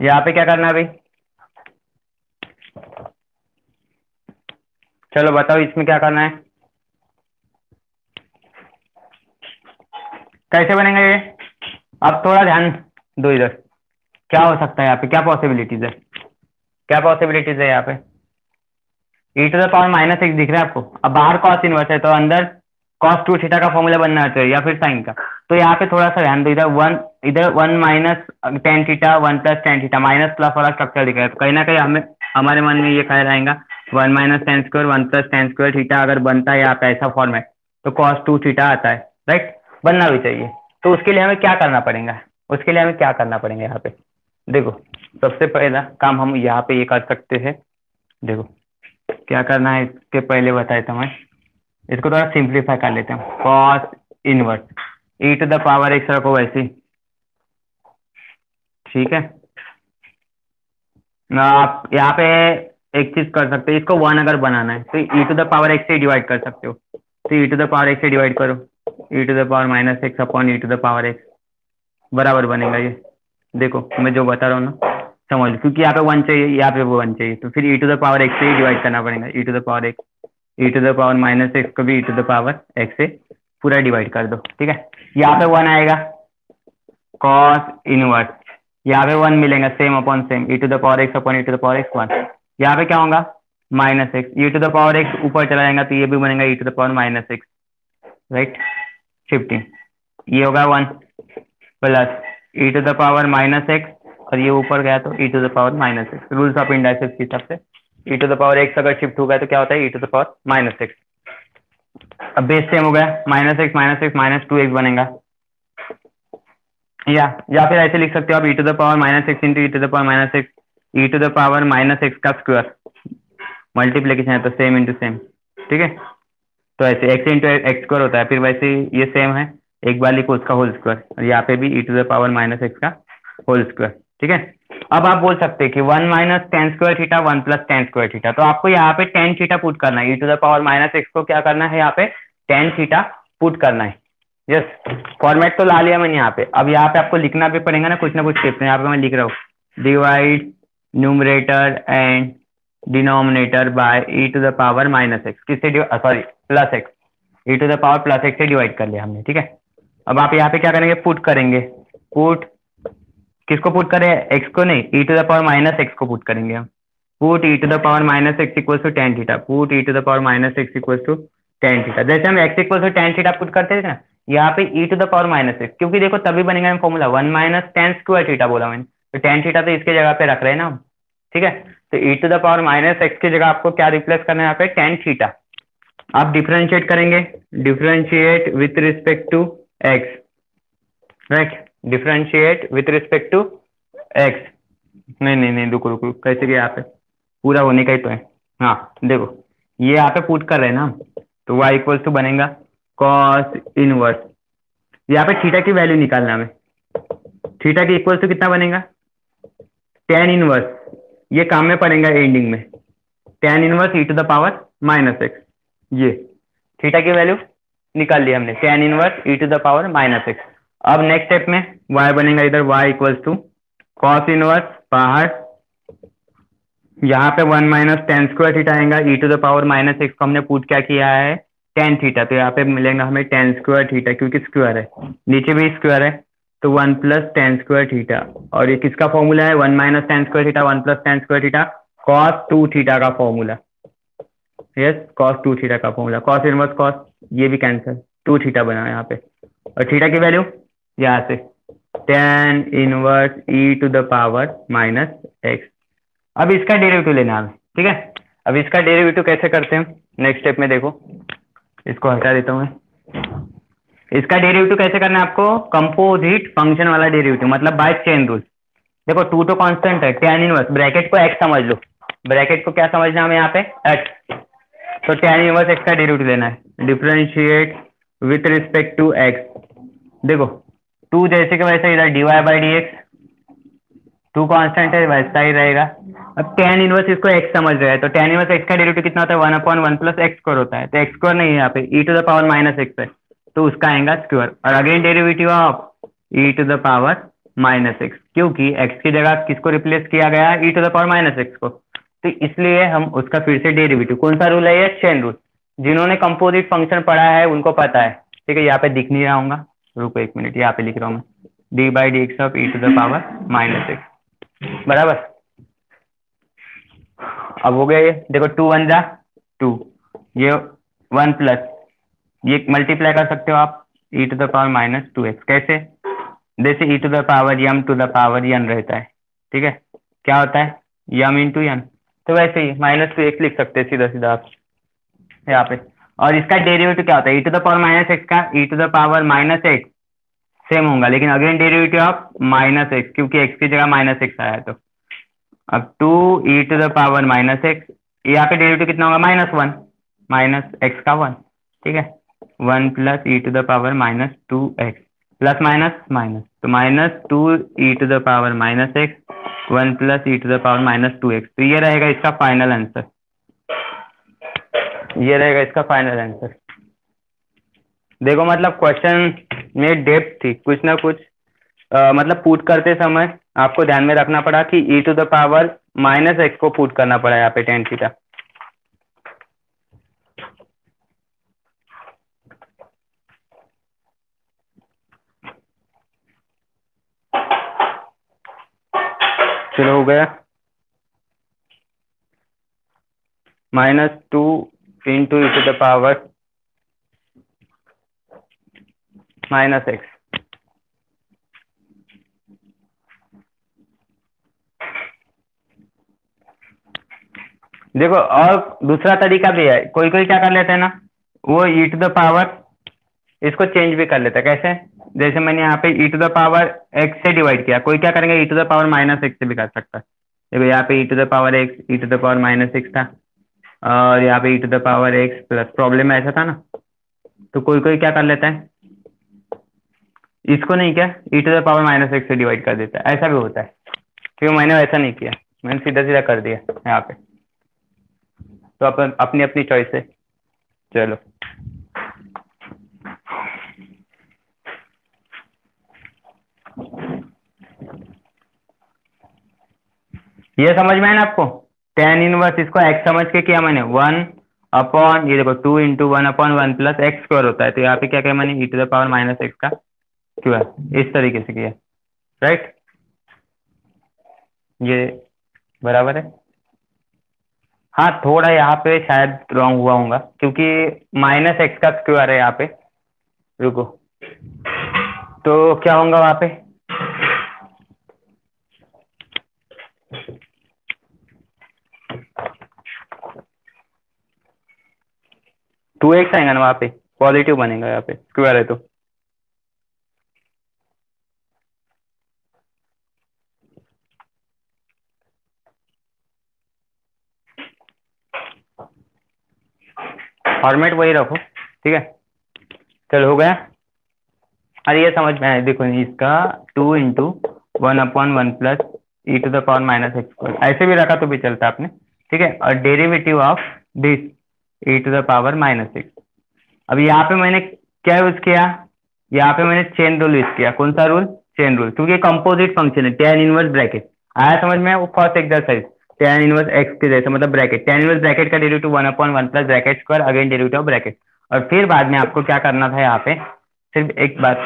यहाँ पे क्या करना है भाई, चलो बताओ इसमें क्या करना है, कैसे बनेगा ये। अब थोड़ा ध्यान दो इधर, क्या हो सकता है यहाँ पे, क्या पॉसिबिलिटीज है, क्या पॉसिबिलिटीज है यहाँ पे। E to the power minus x दिख रहा है आपको, अब बाहर कॉस इनवर्स है तो अंदर कॉस 2 थीटा का फॉर्मूला बनना चाहिए या फिर साइन का। तो यहाँ पे थोड़ा सा ध्यान दो, इधर 1 minus tan theta 1 plus tan theta, minus plus वाला स्ट्रक्चर दिख रहा है, तो कहीं ना कहीं हमें हमारे मन में ये ख्याल आएगा 1 minus tan square 1 plus tan square theta अगर बनता है यहाँ पे ऐसा फॉर्मेट, तो कॉस 2 थीटा आता है, राइट, बनना भी चाहिए। तो उसके लिए हमें क्या करना पड़ेगा, उसके लिए हमें क्या करना पड़ेगा यहाँ पे। देखो सबसे पहला काम हम यहाँ पे ये कर सकते हैं, देखो क्या करना है इसके पहले बताए तो मैं इसको थोड़ा सिंप्लीफाई कर लेते हैं। Cos inverse e to the power x रखो वैसे, ठीक है ना। आप यहाँ पे एक चीज कर सकते हो, इसको 1 अगर बनाना है तो e to the power x से डिवाइड कर सकते हो, तो e to the power x से डिवाइड करो, e to the power minus x upon e to the power x बराबर बनेगा ये। देखो मैं जो बता रहा हूँ ना समझ लो, क्योंकि यहाँ पे 1 चाहिए, यहाँ पे वो 1 चाहिए, तो फिर e to the power x से ही डिवाइड करना पड़ेगा, e to the power x, e to the power minus x को भी e to the power x से पूरा डिवाइड कर दो, ठीक है। यहाँ पे 1 आएगा कॉस इनवर्स, यहाँ पे 1 मिलेगा same upon same, e to the power x upon e to the power x 1। यहाँ पे क्या होगा minus x, e to the power x ऊपर चला जाएगा तो ये भी बनेगा e to the power minus x, right 15। ये होगा 1 plus e to the power minus x, और ये ऊपर गया तो e to the power minus x. Rules of indices के हिसाब से e to the power x अगर शिफ्ट हो गया तो क्या होता है e to the power minus x. अब बेस सेम हो गया, माइनस एक्स माइनस 2x बनेगा, या फिर ऐसे लिख सकते हो आप e to the power minus x into e to the power minus x, e to the power minus x का स्क्वायर, मल्टीप्लीकेशन है तो सेम इंटू सेम, ठीक है। तो ऐसे एक्स इंटू एक्स स्क्वायर होता है, फिर वैसे ये सेम है, एक बार लिखो उसका होल स्क्वायर, और यहाँ पे भी e to the power minus x का होल स्क्वायर, ठीक है। अब आप बोल सकते हैं कि 1 minus tan square theta 1 plus tan square theta, तो आपको यहाँ पे टेन थीटा पुट करना है, e to the power minus x को क्या करना है यहाँ पे टेन थीटा पुट करना है। यस, फॉर्मेट तो ला लिया मैंने यहाँ पे। अब यहाँ पे आपको लिखना भी पड़ेगा ना कुछ स्टेप, यहाँ पे मैं लिख रहा हूँ divide numerator and denominator by e to the power minus x, किससे sorry plus x, e to the power plus x से डिवाइड कर लिया हमने, ठीक है। अब आप यहाँ पे क्या करेंगे, पुट करेंगे, पुट किसको पुट करें, एक्स को नहीं, e to the power minus x को पुट करेंगे हम। Put e to the power minus x equal to tan theta, put e to the power minus x equal to tan theta. जैसे हम x equal to tan theta put करते थे ना, यहाँ पे e to the power minus x, क्योंकि देखो तभी बनेगा formula one minus tan square theta बोला मैंने, तो टेन थीटा तो इसके जगह पे रख रहे हैं ना हम, ठीक है। तो e to the power minus x की जगह आपको क्या रिप्लेस करना है यहाँ पे टेन थीटा। आप डिफरेंशिएट करेंगे, differentiate with respect to x, right, differentiate with respect to x. नहीं रुको रुको, कैसे गया यहाँ पे, पूरा होने का ही तो है। हाँ देखो ये यहाँ पे पुट कर रहे हैं ना, तो y इक्वल्स टू बनेगा कॉस इनवर्स, यहाँ पे थीटा की वैल्यू निकालना हमें, थीटा की इक्वल्स टू कितना बनेगा टेन इनवर्स, ये काम में पड़ेगा एंडिंग में, tan inverse e to the power minus x, ये थीटा की वैल्यू निकाल ली हमने, tan inverse e to the power minus x. अब नेक्स्ट स्टेप में y बनेगा इधर y equals to cos inverse बाहर, यहाँ पे one minus tan square theta आएगा, e to the power minus x को हमने पुट क्या किया है टेन थीटा, तो यहाँ पे मिलेगा हमें टेन स्क्वायर थीटा, क्योंकि स्क्वायर है, नीचे भी स्क्वायर है, तो one plus tan square theta, और ये किसका फॉर्मूला है, one minus tan square theta one plus tan square theta cos two theta का formula, yes cos two theta का फॉर्मूला, कॉस इनवर्स कॉस, ये भी कैंसिल, टू थीटा बना यहाँ पे, और थीटा की वैल्यू यहाँ से tan inverse e to the power minus x. अब इसका डेरिवेटिव लेना है, ठीक है। अब इसका डेरिवेटिव कैसे करते हैं नेक्स्ट स्टेप में, देखो इसको हटा देता हूँ मैं। इसका डेरिवेटिव कैसे करना है आपको, कंपोजिट फंक्शन वाला डेरिवेटिव, मतलब बाय चेन रूल। देखो टू तो कांस्टेंट है, टेन इनवर्स, ब्रैकेट को एक्स समझ लो, ब्रैकेट को क्या समझना हमें यहाँ पे एक्स, तो टेन इनवर्स एक्स का डेरिवेटिव लेना है, differentiate with respect to x. देखो टू जैसे कि वैसे इधर d y by d x, two constant है वैसा ही रहेगा। अब टेन इनवर्स इसको एक्स समझ रहे हैं, तो टेन इनवर्स एक्स का डेरिवेटिव कितना होता है, one upon one plus x square होता है, तो एक्स स्क्वायर नहीं है यहाँ पे, e to the power minus x है, तो उसका आएगा स्क्वायर, और again derivative of e to the power minus x, क्योंकि एक्स की जगह किसको रिप्लेस किया गया है, e to the power minus x को, तो इसलिए हम उसका फिर से डेरिवेटिव, कौन सा रूल है ये, चेन रूल, जिन्होंने कंपोजिट फंक्शन पढ़ा है उनको पता है, ठीक है। यहाँ पे दिख नहीं रहा हूँ, रुको एक मिनट, यहाँ पे लिख रहा हूँ मैं, d by d x of e to the power minus x, बराबर। अब हो गया ये, देखो टू वन जा टू, ये वन प्लस, ये मल्टीप्लाई कर सकते हो आप e to the power minus two x, कैसे, जैसे e to the power m to the power n रहता है, ठीक है, क्या होता है यम इंटू यन, तो वैसे ही माइनस टू एक्स लिख सकते हैं सीधा सीधा आप यहाँ पे। और इसका डेरिवेटिव क्या होता है, e to the power minus x का e to the power minus x same होगा, लेकिन again derivative of minus x, क्योंकि एक्स की जगह माइनस एक्स आया है, तो अब two e to the power minus x, यहाँ पे डेरिवेटिव कितना होगा माइनस वन, माइनस एक्स का वन, ठीक है, one plus e to the power minus two x, plus minus minus, तो minus to e to the power minus x one plus e to the power minus two x, तो ये रहेगा इसका final answer, ये रहेगा इसका final answer. देखो मतलब क्वेश्चन में डेप्थ थी, कुछ ना कुछ मतलब पुट करते समय आपको ध्यान में रखना पड़ा कि e to the power minus x को पुट करना पड़ा यहाँ पे टेन थीटा। चलो हो गया, minus two into e to the power minus x, देखो और दूसरा तरीका भी है, कोई कोई क्या कर लेते हैं ना, वो ई टू द पावर इसको चेंज भी कर लेता है, कैसे, जैसे मैंने यहाँ पे e to the power x से डिवाइड किया, कोई क्या करेंगे e to the power minus x से भी कर सकता है। देखो यहाँ पे e to the power x, e to the power minus x था, और यहाँ पे e to the power x plus, problem में ऐसा था ना, तो कोई कोई क्या कर लेता है, इसको नहीं क्या e to the power minus x से डिवाइड कर देता है, ऐसा भी होता है, क्यों मैंने वैसा नहीं किया, मैंने सीधा सीधा कर दिया यहाँ पे। तो अपनी अपनी चॉइस है। चलो ये समझ में है ना आपको, टेन इनवर्स इसको एक्स समझ के किया मैंने, वन अपॉन ये देखो 2 × 1/1 प्लस एक्स स्क्वायर होता है, तो यहाँ पे क्या किया मैंने e⁻⁻x का स्क्वायर, इस तरीके से किया, राइट। ये बराबर है। हाँ थोड़ा यहाँ पे शायद रॉन्ग हुआ होगा क्योंकि -x का स्क्वायर है यहाँ पे, रुको, तो क्या होगा वहां पे, 2x आएगा ना वहां पे, पॉजिटिव बनेगा यहाँ पे, स्क्वायर है तो। फॉर्मेट वही रखो, ठीक है। चलो हो गया। अरे ये समझ में आया, देखो इसका 2 × 1/1 प्लस e⁻⁻x, ऐसे भी रखा तो भी चलता आपने, ठीक है। और डेरिवेटिव ऑफ दिस e⁻⁻x। अब यहाँ पे मैंने क्या यूज किया, यहाँ पे मैंने चेन रूल यूज किया। कौन सा रूल, चेन रूल, क्योंकि कंपोजिट फंक्शन है, tan इनवर्स ब्रैकेट आया समझ में, वो first exercise tan inverse x के जैसे, मतलब ब्रैकेट, tan इनवर्स ब्रैकेट का derivative 1/1 plus bracket square again derivative of bracket. और फिर बाद में आपको क्या करना था, यहाँ पे सिर्फ एक बात,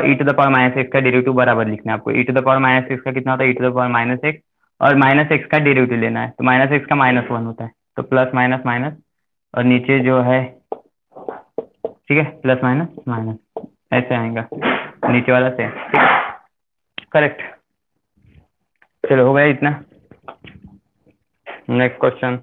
e⁻⁻x का डेरिवेटिव बराबर लिखना है आपको। e⁻⁻x का कितना होता है, e⁻⁻x, और -x का डेरिवेटिव लेना है, तो -x का -1 होता है, तो प्लस माइनस माइनस, और नीचे जो है, ठीक है, प्लस माइनस माइनस ऐसे आएगा, नीचे वाला से, करेक्ट। चलो हो गया इतना। Next question.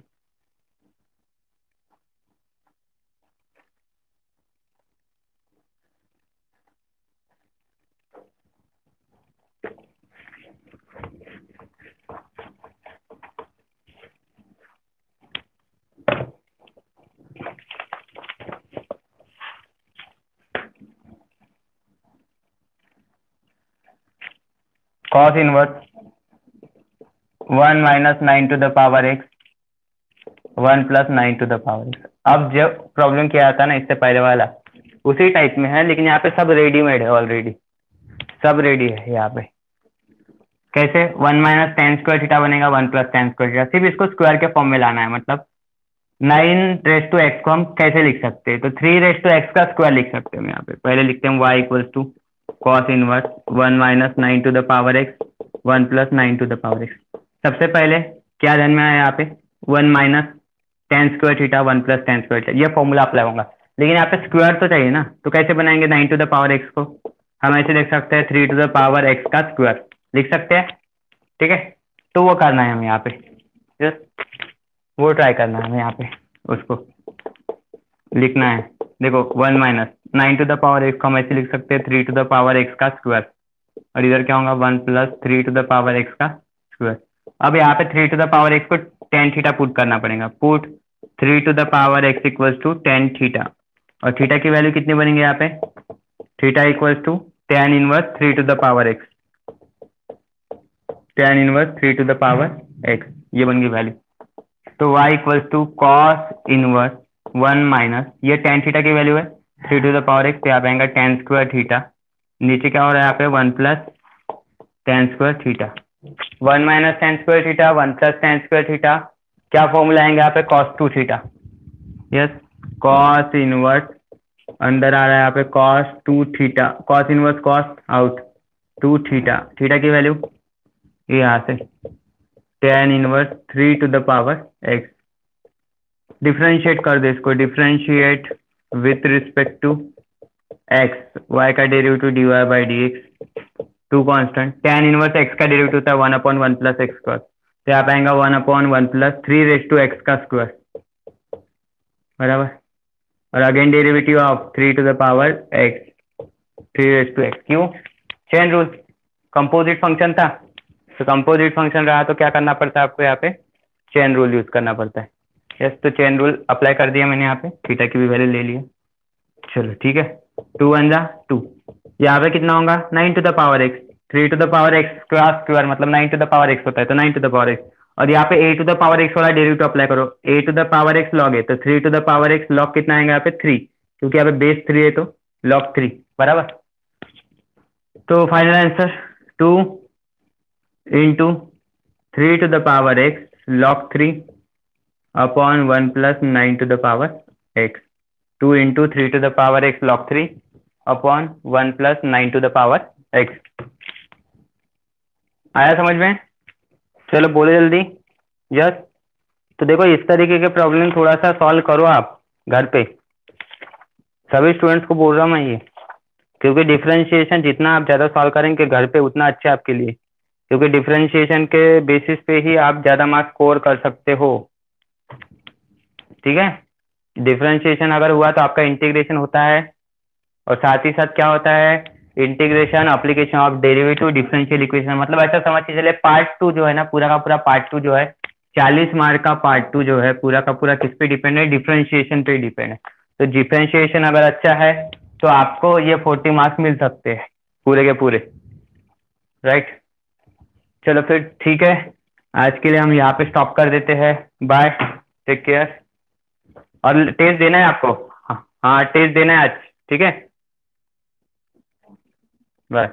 cos inverse 1 - 9 to the power x 1 + 9 to the power x। अब जब प्रॉब्लम किया था ना इससे पहले वाला, उसी टाइप में है, लेकिन यहाँ पे सब रेडीमेड है, ऑलरेडी सब रेडी है यहाँ पे। कैसे, 1 - tan² थीटा बनेगा 1 + tan² थीटा, सिर्फ इसको स्क्वायर के फॉर्म में लाना है। मतलब 9 रेज़ टू x को हम कैसे लिख सकते हैं, तो 3 रेज़ टू x का स्क्वायर लिख सकते हैं। हम यहाँ पे पहले लिखते हैं y = cos inverse 1 - 9 to the power x 1 + 9 to the power x। सबसे पहले क्या ध्यान में आया, यहाँ पे 1 - tan² थीटा 1 + tan² थीटा, ये फॉर्मूला अप्लाई होगा, लेकिन यहाँ पे स्क्वायर तो चाहिए ना, तो कैसे बनाएंगे 9 to the power x को, हम ऐसे लिख सकते हैं 3 to the power x का स्क्वायर लिख सकते हैं, ठीक है। तो वो करना है हमें यहाँ पे, जस्ट वो ट्राई करना है हमें यहाँ पे, उसको लिखना है। देखो 1 - 9 to the power x को हम ऐसे लिख सकते हैं 3 to the power x का स्क्वायर, और इधर क्या होगा 1 + 3 to the power x का स्क्वायर। अब यहाँ पे 3 to the power x को tan थीटा पुट करना पड़ेगा, put 3 to the power x = tan theta, और थीटा की वैल्यू कितनी बनेंगे यहाँ पे, theta = tan inverse 3 to the power x, tan inverse 3 to the power x, ये बन गई वैल्यू। तो y = cos इनवर्स 1 - ये tan थीटा की वैल्यू है 3 to the power x, तो यहाँ पे आएगा tan² थीटा, नीचे क्या हो रहा है यहाँ पे 1 + tan² theta, 1 - tan² theta 1 + tan² theta, क्या फॉर्मूला आएंगे यहाँ पे cos2 theta, yes, cos inverse अंदर आ रहा है यहाँ पे cos2 theta, cos inverse cos out 2 theta, theta की वैल्यू ये यहाँ से tan inverse 3 to the power x, differentiate कर दे इसको, differentiate with respect to x, y का derivative dy/dx, two constant, tan inverse x का डेरिवेटिव होता है 1/1 + x², तो यहाँ पे आएगा 1/1 + 3 x का स्क्वायर, बराबर, और again derivative of 3 to the power x 3 x। क्यों, चेन रूल, कंपोजिट फंक्शन था, तो कंपोजिट फंक्शन रहा तो क्या करना पड़ता है आपको, यहाँ पे चेन रूल यूज करना पड़ता है। यस, तो चेन रूल अप्लाई कर दिया मैंने, यहाँ पे थीटा की भी वैल्यू ले लिया। चलो ठीक है, 2 × 1 = 2, यहाँ पे कितना होगा 9 to the power x, 3 to the power x का स्क्वायर मतलब 9 टू द पावर एक्स होता है, तो 9 टू द पावर एक्स। और यहाँ पे a to the power x वाला डेरिवेटिव अप्लाई करो, a to the power x log है, तो 3 to the power x log कितना आएगा यहाँ पे 3, क्योंकि यहाँ पे बेस 3 है तो लॉग 3 बराबर। तो final answer 2 into 3 to the power x log 3 upon 1 plus 9 to the power x. 2 into 3 to the power x log 3 upon 1 plus 9 to the power x. आया समझ में? चलो बोलो जल्दी यस। तो देखो इस तरीके के प्रॉब्लम थोड़ा सा सॉल्व करो आप घर पे, सभी स्टूडेंट्स को बोल रहा हूँ मैं ये, क्योंकि डिफरेंशिएशन जितना आप ज़्यादा सॉल्व करेंगे घर पे उतना अच्छा है आपके लिए, क्योंकि डिफरेंशिएशन के बेसिस पे ही आप ज़्यादा मार्क्स स्कोर कर सकते हो। ठीक है, डिफरेंशिएशन अगर हुआ तो आपका इंटीग्रेशन होता है, और साथ ही साथ क्या होता है, integration application of derivative differential equation. मतलब ऐसा समझ के चले पार्ट 2 जो है ना, पूरा का पूरा पार्ट 2 जो है 40 मार्क का पार्ट 2 जो है पूरा का पूरा किस पे डिपेंड है, डिफरेंशिएशन पे डिपेंड है। तो डिफरेंशिएशन अगर अच्छा है तो आपको ये 40 मार्क्स मिल सकते हैं पूरे के पूरे, राइट। चलो फिर ठीक है, आज के लिए हम यहाँ पे स्टॉप कर देते हैं। Bye, take care. और टेस्ट देना है आपको, हाँ हाँ टेस्ट देना है आज, ठीक है, बाय।